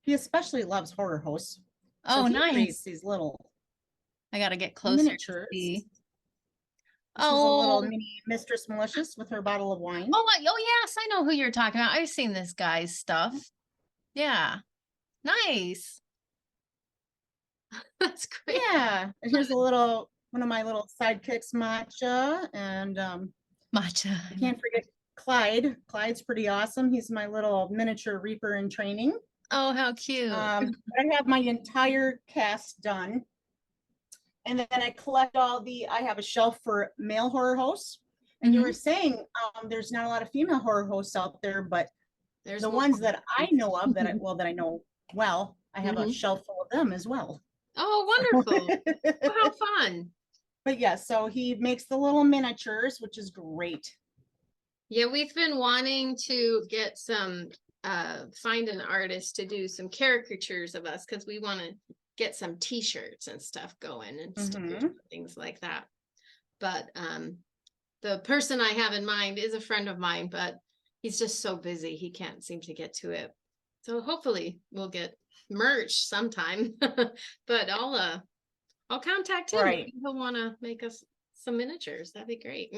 he especially loves horror hosts. Oh, so nice. Creates these little. I got to get closer. Miniatures. To see. This is a little mini Mistress Malicious with her bottle of wine. Oh, yes, I know who you're talking about. I've seen this guy's stuff. Yeah, nice. That's great. Yeah, and here's one of my little sidekicks, Matcha, and Matcha. I can't forget Clyde. Clyde's pretty awesome. He's my little miniature reaper in training. Oh, how cute. I have my entire cast done. And then I collect I have a shelf for male horror hosts. And you were saying there's not a lot of female horror hosts out there, but there's the ones that I know of that I know well, I have a shelf full of them as well. Oh, wonderful. Oh, how fun. But yeah, so he makes the little miniatures, which is great. Yeah, we've been wanting to get some, find an artist to do some caricatures of us because we want to get some t-shirts and stuff going and things like that. But the person I have in mind is a friend of mine, but he's just so busy he can't seem to get to it. So hopefully we'll get merch sometime. But I'll contact him. Right. He'll want to make us some miniatures. That'd be great.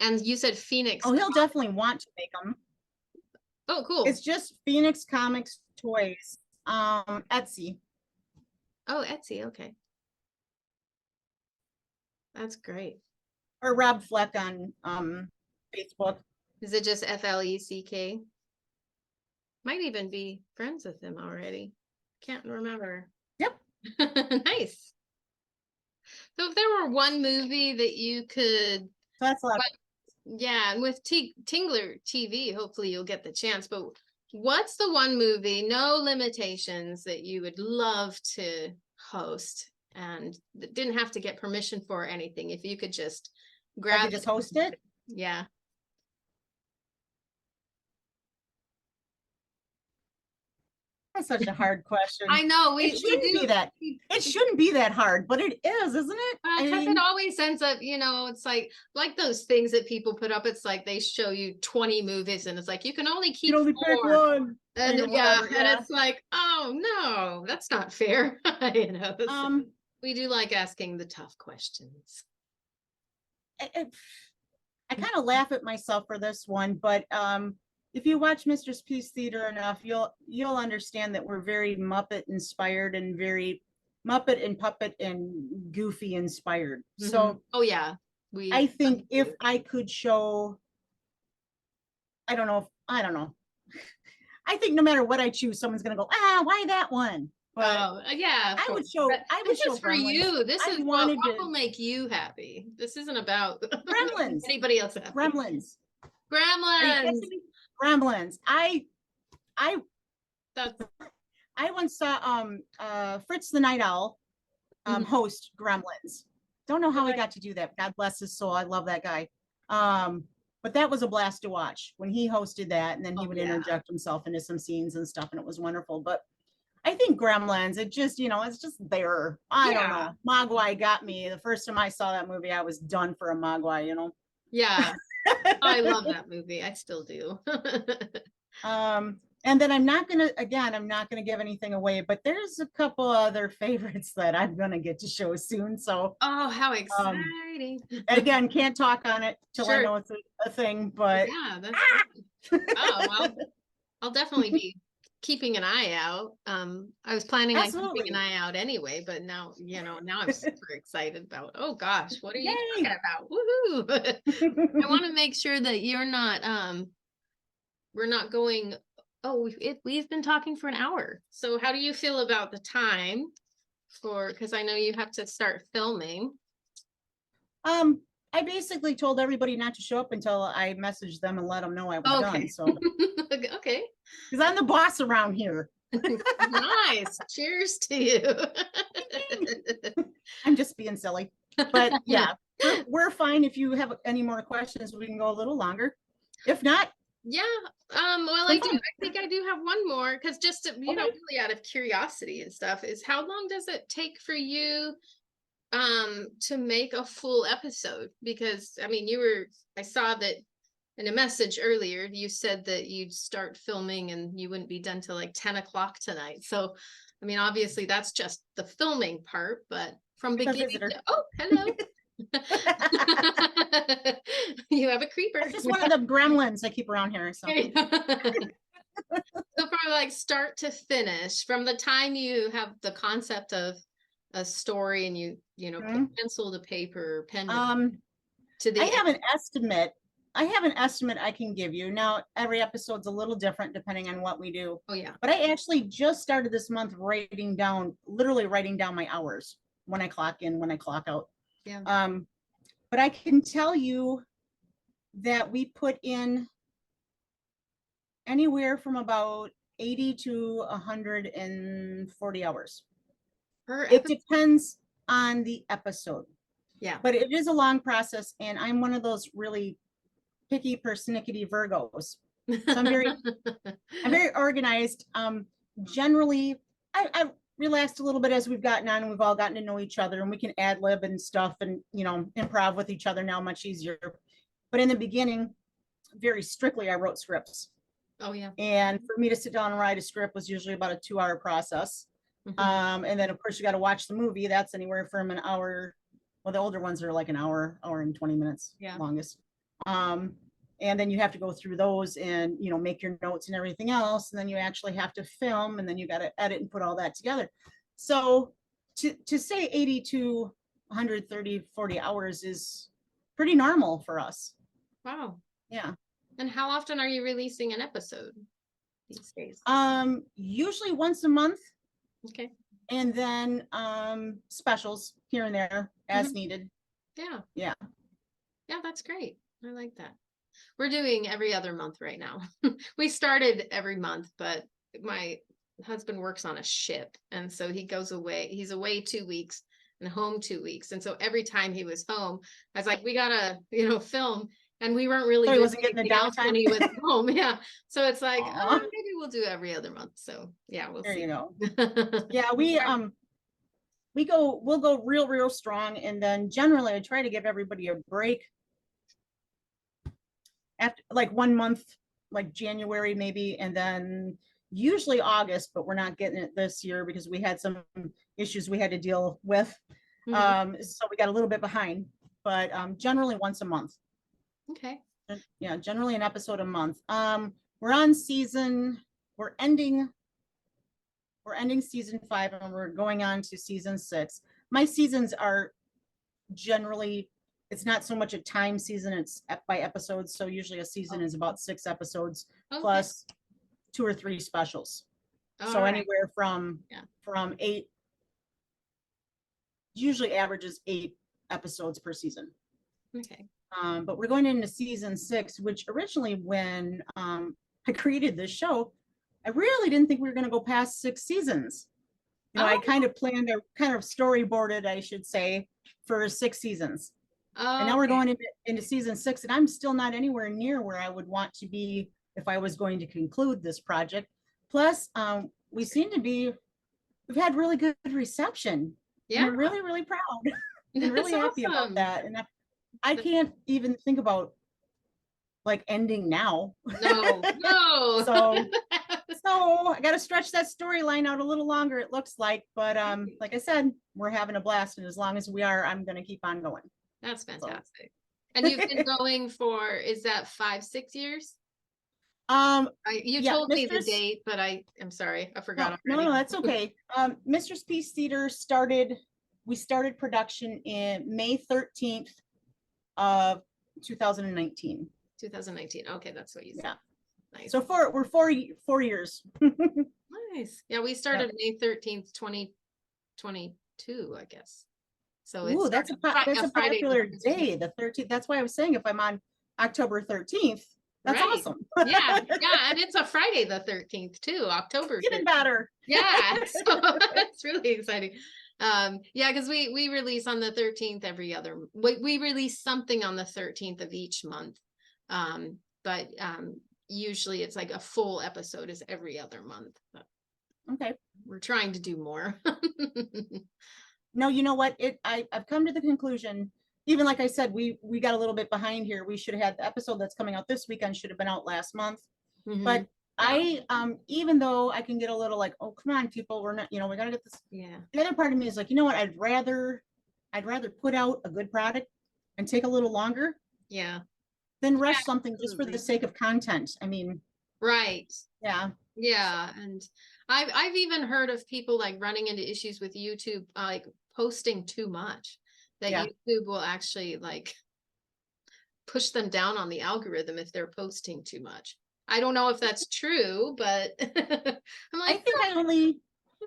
And you said Phoenix. Oh, he'll definitely want to make them. Oh, cool. It's just Phoenix Comics Toys. Etsy. Oh, Etsy. Okay. That's great. Or Rob Fleck on Facebook. Is it just FLECK? Might even be friends with him already. Can't remember. Yep. Nice. So if there were one movie that you could, So that's a lot. yeah, and with Tingler TV, hopefully you'll get the chance. But what's the one movie, no limitations, that you would love to host and that didn't have to get permission for anything? If you could just grab, just host it. Yeah. That's such a hard question. I know It shouldn't be that. It shouldn't be that hard, but it is, isn't it? Because it always ends up, it's like those things that people put up. It's like they show you 20 movies, and it's like you can only keep you only pick 4. one. And or whatever, and it's like, oh no, that's not fair. So we do like asking the tough questions. I kind of laugh at myself for this one, but if you watch Mistress Peace Theatre enough, you'll understand that we're very Muppet inspired and very Muppet and puppet and Goofy inspired. So oh yeah, I think if I could show, I don't know. I think no matter what I choose, someone's gonna go, why that one? But yeah, I would show. This show is for Gremlins. you. This I is what will make you happy. This isn't about Gremlins. anybody else happy. Gremlins. Gremlins. I That's once saw Fritz the Night Owl host Gremlins. Don't know how he got to do that. God bless his soul. I love that guy. But that was a blast to watch when he hosted that, and then he would interject himself into some scenes and stuff, and it was wonderful. But I think Gremlins, it just, it's just there. I don't know. Mogwai got me. The first time I saw that movie, I was done for a Mogwai, Yeah. I love that movie. I still do. And then I'm not gonna give anything away, but there's a couple other favorites that I'm gonna get to show soon. So how exciting. Again, can't talk on it till I know it's a thing, but yeah, that's well, I'll definitely be keeping an eye out. I was planning on keeping an eye out anyway, but now I'm super excited about, oh gosh, what are you talking about? Woohoo. I want to make sure that you're not we're not going, we've been talking for an hour. So how do you feel about the time because I know you have to start filming. I basically told everybody not to show up until I messaged them and let them know I was done. So okay. Because I'm the boss around here. Nice. Cheers to you. I'm just being silly. But yeah, we're fine. If you have any more questions, we can go a little longer. If not, yeah. Well, I think I do have one more, because just to, really out of curiosity and stuff, is how long does it take for you to make a full episode? Because I mean, I saw that in a message earlier, you said that you'd start filming and you wouldn't be done till like 10 o'clock tonight. So, I mean, obviously that's just the filming part, but from beginning to, hello. You have a creeper. It's just one of the gremlins I keep around here. So. So from like start to finish, from the time you have the concept of a story and you put pencil to paper, pen to the I have an estimate. I can give you. Now, every episode's a little different depending on what we do. Oh yeah. But I actually just started this month literally writing down my hours, when I clock in, when I clock out. Yeah. But I can tell you that we put in anywhere from about 80 to 140 hours. It depends on the episode. Yeah. But it is a long process, and I'm one of those really picky, persnickety Virgos. So I'm very organized. Generally, I relaxed a little bit as we've gotten on and we've all gotten to know each other, and we can ad lib and stuff and improv with each other now much easier. But in the beginning, very strictly, I wrote scripts. Oh yeah. And for me to sit down and write a script was usually about a 2-hour process. And then of course you got to watch the movie. That's anywhere from an hour. Well, the older ones are like an hour and 20 minutes longest. And then you have to go through those and, make your notes and everything else. And then you actually have to film, and then you got to edit and put all that together. So to say 80 to 130, 40 hours is pretty normal for us. Wow. Yeah. And how often are you releasing an episode these days? Usually once a month. Okay. And then specials here and there as needed. Yeah. Yeah. Yeah, that's great. I like that. We're doing every other month right now. We started every month, but my husband works on a ship, and so he goes away. He's away 2 weeks and home 2 weeks. And so every time he was home, I was like, we gotta, film. And we weren't really so he wasn't getting the downtime when he was home. Yeah. So it's like, maybe we'll do every other month. So yeah, we'll There see. you go. Yeah, we'll go real strong, and then generally I try to give everybody a break after like 1 month, like January maybe, and then usually August, but we're not getting it this year because we had some issues we had to deal with. So we got a little bit behind, but generally once a month. Okay. Yeah, generally an episode a month. We're on we're ending season 5 and we're going on to season 6. My seasons are generally, it's not so much a time season, it's by episodes. So usually a season is about 6 episodes plus 2 or 3 specials. So anywhere from 8, usually averages 8 episodes per season. Okay. But we're going into season 6, which originally when I created this show, I really didn't think we were going to go past 6 seasons. I kind of planned kind of storyboarded, I should say, for 6 seasons. And now we're going into season 6, and I'm still not anywhere near where I would want to be if I was going to conclude this project. Plus, we've had really good reception. Yeah. I'm really proud and really happy about that. And I can't even think about like ending now. No. So I got to stretch that storyline out a little longer, it looks like. But like I said, we're having a blast. And as long as we are, I'm going to keep on going. That's fantastic. So. And you've been going for, is that 5-6 years? You told me the date, but I'm sorry, I forgot. No, that's okay. Mistress Peace Theatre we started production in May 13th of 2019. 2019. Okay, that's what you said. Yeah. Nice. So we're 4 years. Nice. Yeah, we started May 13th, 2022, I guess. So it's that's a popular day, the 13th. That's why I was saying if I'm on October 13th, that's awesome. Yeah, and it's a Friday the 13th too, October 13th. Even better. Yeah, so it's really exciting. Yeah, because we release on the 13th every other. We release something on the 13th of each month, but usually it's like a full episode is every other month. But okay, we're trying to do more. No, you know what? I've come to the conclusion. Even like I said, we got a little bit behind here. We should have had the episode that's coming out this weekend should have been out last month. But I even though I can get a little like, oh come on, people, we're not, we gotta get this. Yeah. The other part of me is like, you know what? I'd rather put out a good product and take a little longer. Yeah. Than rush something just for the sake of content. I mean. Right. Yeah. Yeah, and I've even heard of people like running into issues with YouTube, like posting too much. That YouTube will actually like push them down on the algorithm if they're posting too much. I don't know if that's true, but I'm like, I think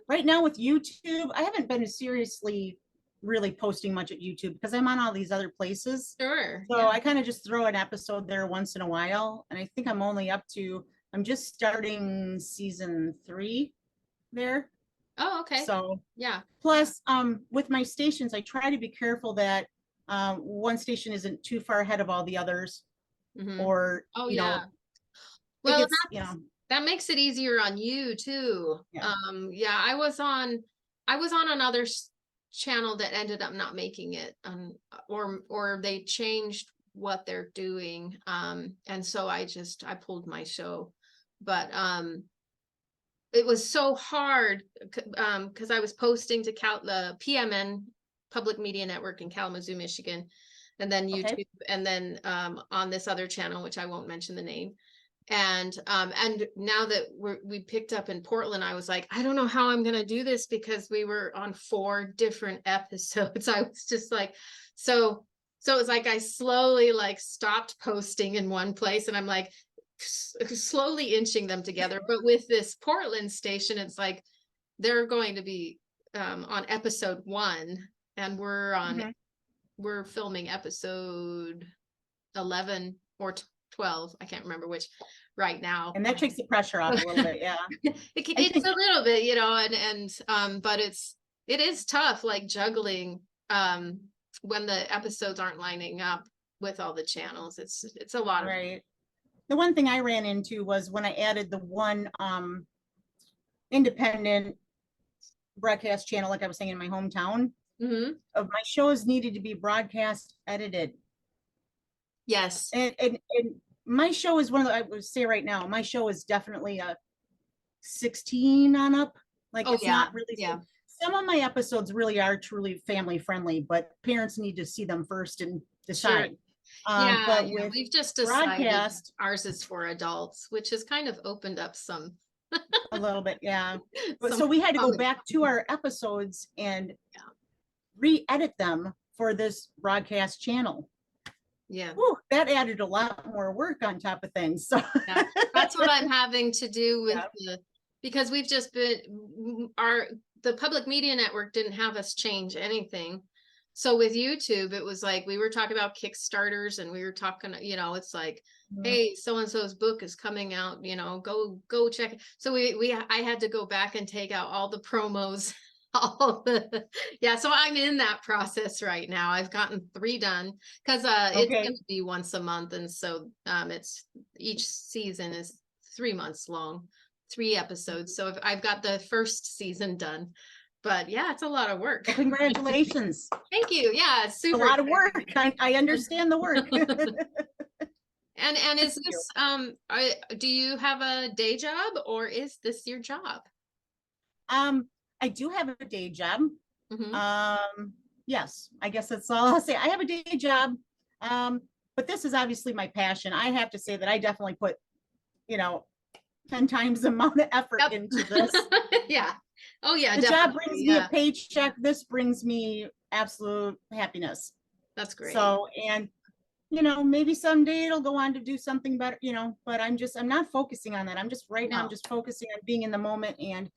right now with YouTube, I haven't been seriously really posting much at YouTube because I'm on all these other places. Sure. So I kind of just throw an episode there once in a while. And I think I'm just starting season 3 there. Oh, okay. So yeah. Plus, with my stations, I try to be careful that one station isn't too far ahead of all the others, or well, that makes it easier on you too. Yeah. I was on another channel that ended up not making it, or they changed what they're doing, and so I pulled my show, but it was so hard because I was posting to the PMN Public Media Network in Kalamazoo, Michigan, and then YouTube, and then on this other channel, which I won't mention the name. And now that we picked up in Portland, I was like, I don't know how I'm gonna do this because we were on 4 different episodes. I was just like, so it was like I slowly like stopped posting in one place, and I'm like slowly inching them together. But with this Portland station, it's like they're going to be on episode 1, and we're filming episode 11 or 12, I can't remember which right now, and that takes the pressure off a little bit. Yeah. It's a little bit, and but it is tough, like juggling when the episodes aren't lining up with all the channels. It's a lot of right. the one thing I ran into was when I added the one independent broadcast channel, like I was saying, in my hometown, of my shows needed to be broadcast edited. Yes. And my show is one of the, I would say right now, my show is definitely a 16 on up. Like, it's not really, some of my episodes really are truly family friendly, but parents need to see them first and decide. But with we've just decided broadcast, ours is for adults, which has kind of opened up some a little bit, but so we had to go back to our episodes and re-edit them for this broadcast channel. Whew, that added a lot more work on top of things. So that's what I'm having to do with because we've just been the public media network didn't have us change anything. So with YouTube, it was like we were talking about Kickstarters, and we were talking, it's like, hey, so and so's book is coming out, go check it. So I had to go back and take out all the promos, all the so I'm in that process right now. I've gotten 3 done because it's going to be once a month, and so it's each season is 3 months long, 3 episodes. So I've got the first season done. But it's a lot of work. Well, congratulations. Thank you. Yeah, it's super. A lot of work. I understand the work. And is this do you have a day job, or is this your job? I do have a day job. Yes, I guess that's all I'll say. I have a day job. But this is obviously my passion. I have to say that I definitely put, 10 times the amount of effort into this. Oh yeah, the job brings me a paycheck. This brings me absolute happiness. That's great. So, and maybe someday it'll go on to do something better, but I'm not focusing on that. I'm just now I'm just focusing on being in the moment and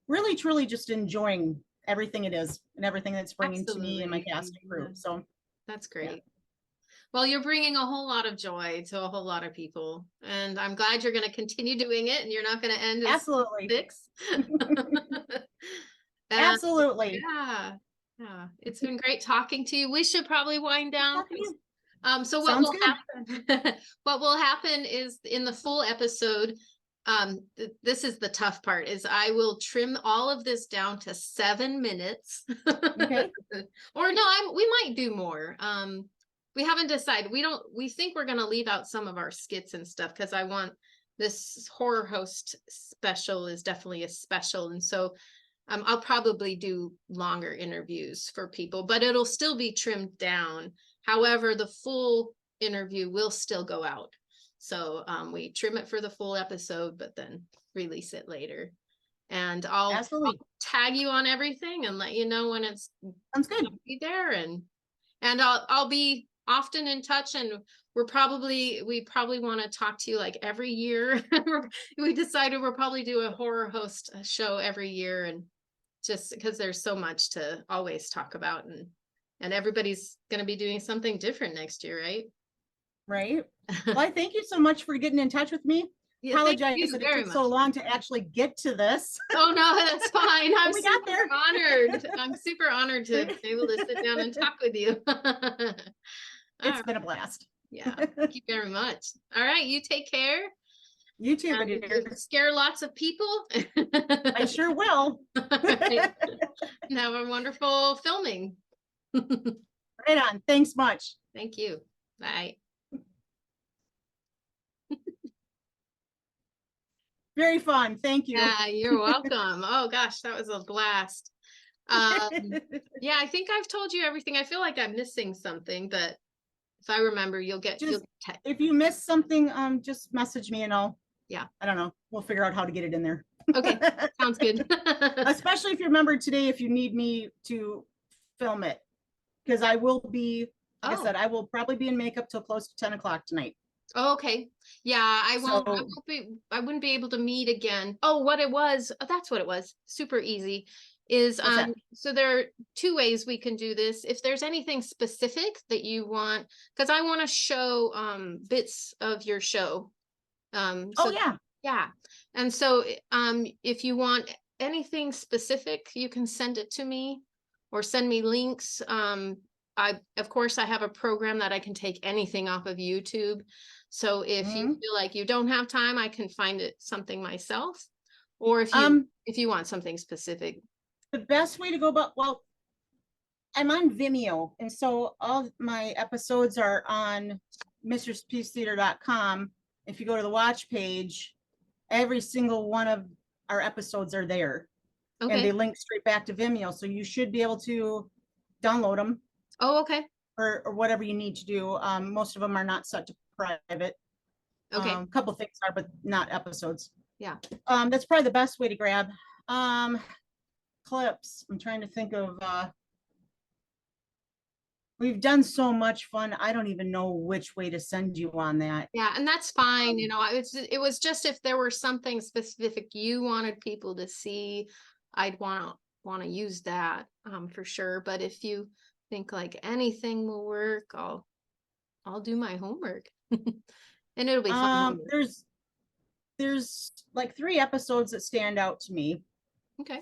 really truly just enjoying everything it is and everything that's bringing to me and my cast and crew. So that's great. Well, you're bringing a whole lot of joy to a whole lot of people, and I'm glad you're going to continue doing it, and you're not going to end as absolutely 6. Absolutely. Yeah. It's been great talking to you. We should probably wind down. So what Sounds will happen? What will happen is in the full episode. This is the tough part, is I will trim all of this down to 7 minutes. Or no, we might do more. We haven't decided. We think we're going to leave out some of our skits and stuff, because I want this horror host special is definitely a special. And so I'll probably do longer interviews for people, but it'll still be trimmed down. However, the full interview will still go out. So we trim it for the full episode, but then release it later. And I'll tag you on everything and let you know when it's sounds good. Be there, and I'll be often in touch, and we probably want to talk to you like every year. We decided we'll probably do a horror host show every year, and just because there's so much to always talk about, and everybody's going to be doing something different next year, right? Right. Well, I thank you so much for getting in touch with me. Apologize that it took so long to actually get to this. Oh no, that's fine. I'm super honored. I'm super honored to be able to sit down and talk with you. It's been a blast. Yeah, thank you very much. All right, you take care. You too, scare lots of people. I sure will. Right. And have a wonderful filming. Right on. Thanks much. Thank you. Bye. Very fun. Thank you. Yeah, you're welcome. Oh gosh, that was a blast. Yeah, I think I've told you everything. I feel like I'm missing something, but if I remember, if you miss something, just message me and I don't know. We'll figure out how to get it in there. Okay, sounds good. Especially if you remember today, if you need me to film it, because I will be, like I said, I will probably be in makeup till close to 10 o'clock tonight. Oh, okay. Yeah, I wouldn't be able to meet again. Oh, what it was, that's what it was. Super easy. Is so there are 2 ways we can do this. If there's anything specific that you want, because I want to show bits of your show. Yeah. And so if you want anything specific, you can send it to me or send me links. of course, I have a program that I can take anything off of YouTube. So if you feel like you don't have time, I can find it something myself. Or if you want something specific. The best way to go about, well, I'm on Vimeo, and so all my episodes are on mistresspeacetheatre.com. If you go to the watch page, every single one of our episodes are there. Okay. And they link straight back to Vimeo. So you should be able to download them. Oh, okay. Or whatever you need to do. Most of them are not set to private. Okay. A couple things are, but not episodes. Yeah. That's probably the best way to grab. Clips. I'm trying to think of, we've done so much fun. I don't even know which way to send you on that. Yeah, and that's fine. You know, it was just if there were something specific you wanted people to see, I'd want to use that for sure. But if you think like anything will work, I'll do my homework. And it'll be fun. There's like 3 episodes that stand out to me. Okay.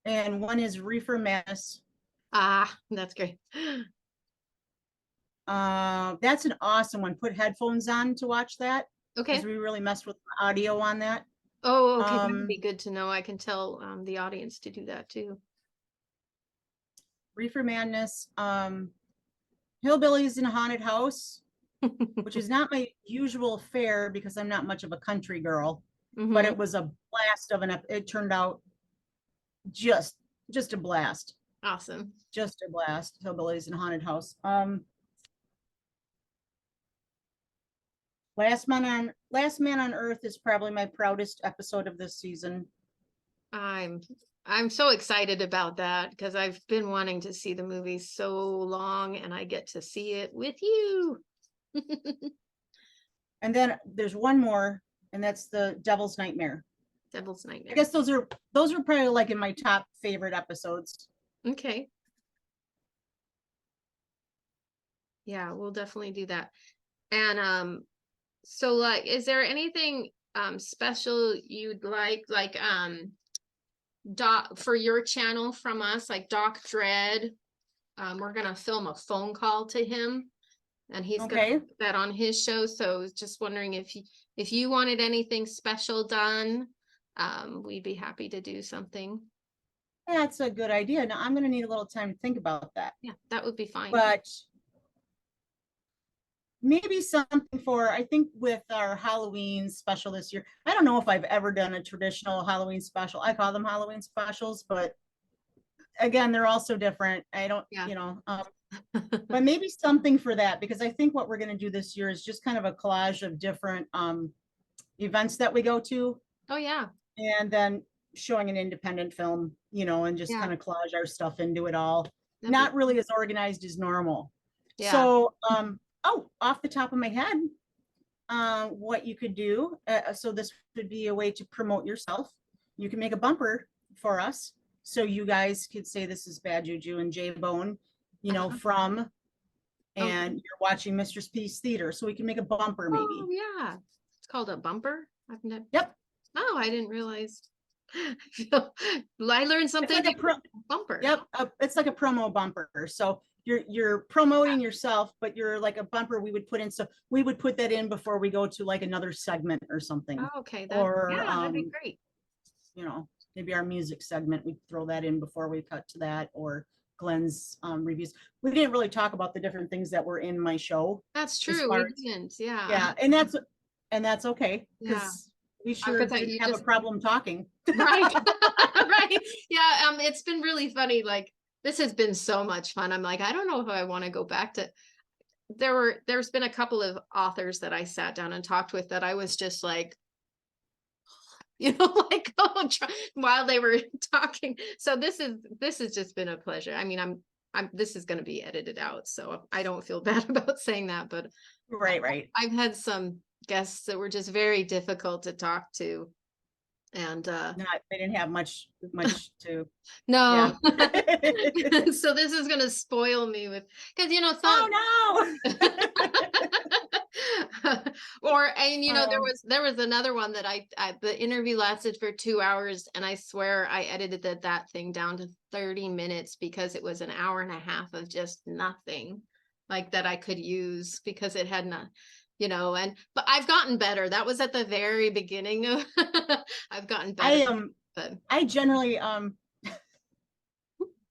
And one is Reefer Madness. That's great. That's an awesome one. Put headphones on to watch that. Okay. Because we really messed with the audio on that. Oh, okay. That would be good to know. I can tell the audience to do that too. Reefer Madness. Hillbillies in a Haunted House, which is not my usual fare because I'm not much of a country girl. But it was a blast of it turned out just a blast. Awesome. Just a blast. Hillbillies in a Haunted House. Last Man on Earth is probably my proudest episode of this season. I'm so excited about that because I've been wanting to see the movie so long, and I get to see it with you. And then there's one more, and that's the Devil's Nightmare. Devil's Nightmare. I guess those are probably like in my top favorite episodes. Okay. Yeah, we'll definitely do that. And so like, is there anything special you'd like for your channel from us, like Doctordread? We're gonna film a phone call to him, and he's gonna put that on his show. So just wondering if you wanted anything special done, we'd be happy to do something. That's a good idea. Now I'm gonna need a little time to think about that. Yeah, that would be fine. But maybe something for, I think with our Halloween special this year, I don't know if I've ever done a traditional Halloween special. I call them Halloween specials, but again, they're also different. I don't, but maybe something for that, because I think what we're going to do this year is just kind of a collage of different events that we go to. Oh, yeah. And then showing an independent film, and just kind of collage our stuff into it all. Not really as organized as normal. Yeah. So, off the top of my head, what you could do, so this would be a way to promote yourself. You can make a bumper for us, so you guys could say this is Bad Juju and J Bone, from, and you're watching Mistress Peace Theatre, so we can make a bumper maybe. Oh yeah, it's called a bumper. Yep. Oh, I didn't realize. I learned something. Like bumper. Yep, it's like a promo bumper. So you're promoting yourself, but you're like a bumper we would put in. So we would put that in before we go to like another segment or something. Oh, okay. That'd be great. Maybe our music segment, we'd throw that in before we cut to that, or Glenn's reviews. We didn't really talk about the different things that were in my show. That's true. We didn't. Yeah. Yeah. And that's okay. Because we sure didn't have a problem talking. Right. Right. Yeah. It's been really funny. Like, this has been so much fun. I'm like, I don't know if I want to go back to. There's been a couple of authors that I sat down and talked with that I was just like, while they were talking. So this has just been a pleasure. I mean, this is going to be edited out, so I don't feel bad about saying that, but right. I've had some guests that were just very difficult to talk to. And they didn't have much to. No. Yeah. So this is going to spoil me with, because oh no. And you know, there was another one that I the interview lasted for 2 hours, and I swear I edited that thing down to 30 minutes because it was an hour and a half of just nothing like that I could use because it had not, you know, but I've gotten better. That was at the very beginning of I've gotten better. I generally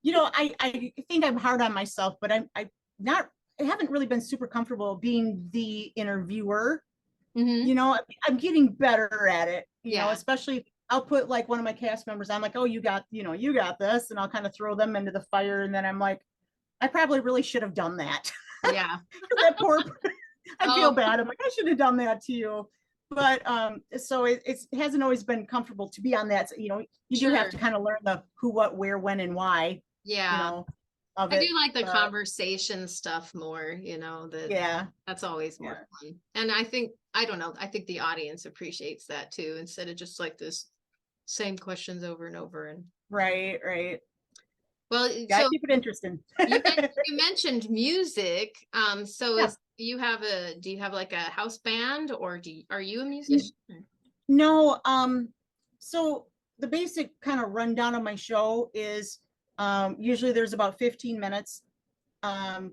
you know, I think I'm hard on myself, but I haven't really been super comfortable being the interviewer. You know, I'm getting better at it, you know, especially I'll put like one of my cast members, I'm like, oh, you got this, and I'll kind of throw them into the fire, and then I'm like, I probably really should have done that. Yeah. That poor I feel bad. I'm like, I should have done that to you. But so it hasn't always been comfortable to be on that. You know, you do have to kind of learn the who, what, where, when, and why. Yeah. You know, of I it. do like the conversation stuff more, you know, that's always more fun. And I think the audience appreciates that too, instead of just like this same questions over and over. And right. Well, yeah, so keep it interesting. you mentioned music. So Yeah. do you have like a house band, or are you a musician? No, so the basic kind of rundown of my show is usually there's about 15 minutes. I'll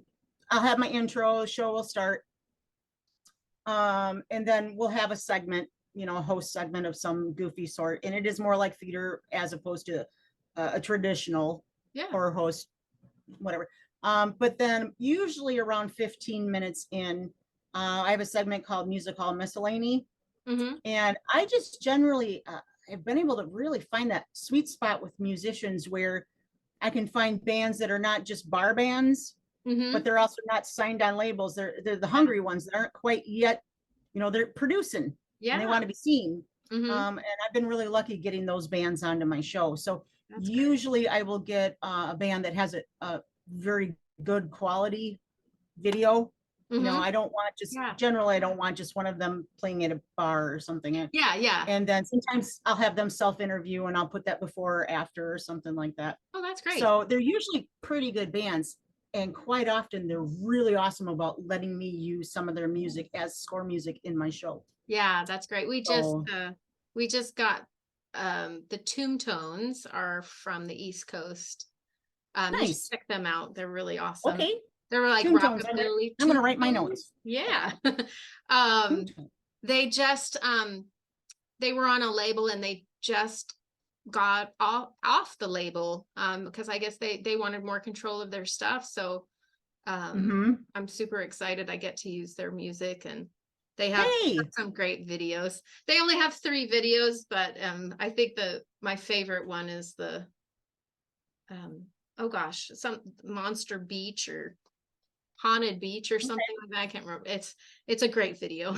have my intro, the show will start. And then we'll have a segment, you know, a host segment of some goofy sort. And it is more like theater as opposed to a traditional horror host, whatever. But then usually around 15 minutes in, I have a segment called Music Hall Miscellany. And I just generally have been able to really find that sweet spot with musicians where I can find bands that are not just bar bands, but they're also not signed on labels. They're the hungry ones that aren't quite yet, you know, they're producing and they want to be seen. And I've been really lucky getting those bands onto my show. So that's usually great. I will get a band that has a very good quality video. You know, I don't want just generally I don't want just one of them playing at a bar or something. Yeah. And then sometimes I'll have them self-interview and I'll put that before or after or something like that. Oh, that's great. So they're usually pretty good bands, and quite often they're really awesome about letting me use some of their music as score music in my show. Yeah, that's great. We just got the Tomb Tones are from the East Coast. Nice. Check them out. They're really awesome. Okay. They were like rockabilly. I'm gonna write my notes. Yeah. They just they were on a label and they just got off the label because I guess they wanted more control of their stuff. So I'm super excited I get to use their music, and they have some great videos. They only have 3 videos, but I think my favorite one is the some Monster Beach or Haunted Beach or something like that. I can't remember. It's a great video.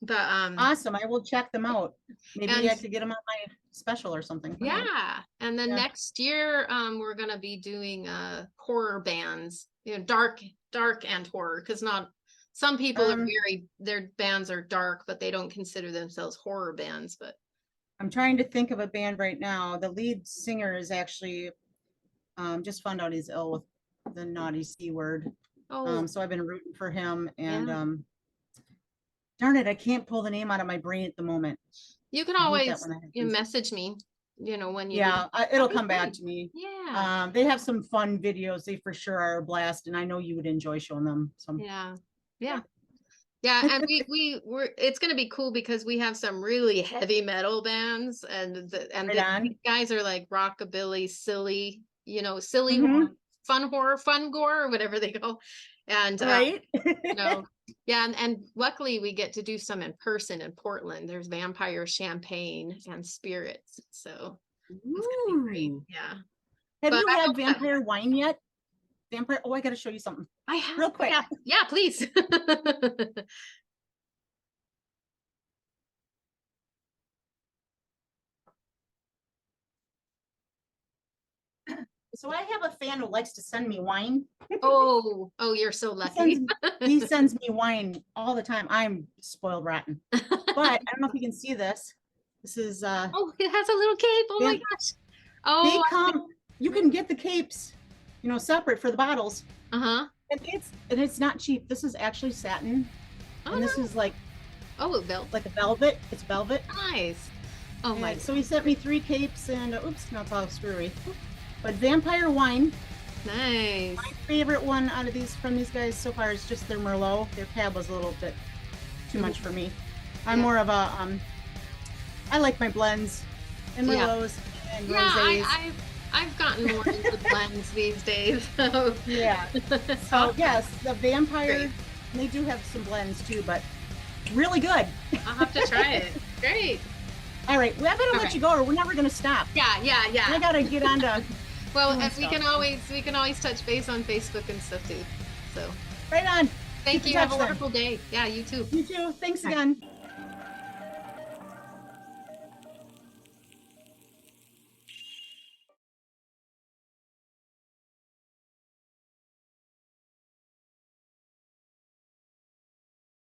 But awesome. I will check them out. Maybe I could get them on my special or something. Yeah. And then next year we're gonna be doing horror bands, you know, dark and horror, because some people are their bands are dark, but they don't consider themselves horror bands. But I'm trying to think of a band right now. The lead singer is actually just found out he's ill with the naughty C word. So I've been rooting for him, and darn it, I can't pull the name out of my brain at the moment. You can always message me, you know, when you it'll come back to me. Yeah. They have some fun videos. They for sure are a blast, and I know you would enjoy showing them some. Yeah. And we're it's gonna be cool because we have some really heavy metal bands, and the guys are like rockabilly, silly, you know, silly fun horror, fun gore, or whatever they call. And you know, and luckily we get to do some in person in Portland. There's Vampire Champagne and Spirits, so it's gonna be great. Yeah. Have you had vampire wine yet? Vampire. Oh, I got to show you something. I have. Real quick. Yeah, please. So I have a fan who likes to send me wine. Oh, you're so lucky. He sends me wine all the time. I'm spoiled rotten. But I don't know if you can see this. This is it has a little cape. Oh my gosh. Oh, they come. You can get the capes, you know, separate for the bottles. And it's not cheap. This is actually satin. Oh, And this no. is like Oh, Bill. a velvet. It's velvet. Nice. Oh my. And so he sent me 3 capes and oops, now it's all screwy. But vampire wine. Nice. My favorite one out of these from these guys so far is just their Merlot. Their cab was a little bit too much for me. I'm Yeah. more of a I like my blends and Yeah. Merlots and Yeah, rosés. I've gotten more into blends these days. So. Yeah. So yes, the vampire. Great. They do have some blends too, but really good. I'll have to try it. Great. All right, well, I better let Okay. you go, or we're never gonna stop. Yeah. I gotta get on to Well, doing if we can always touch base on Facebook and stuff too. So right on. thank Keep in you. Have touch a then. wonderful day. Yeah, you too. You too. Thanks Bye. again.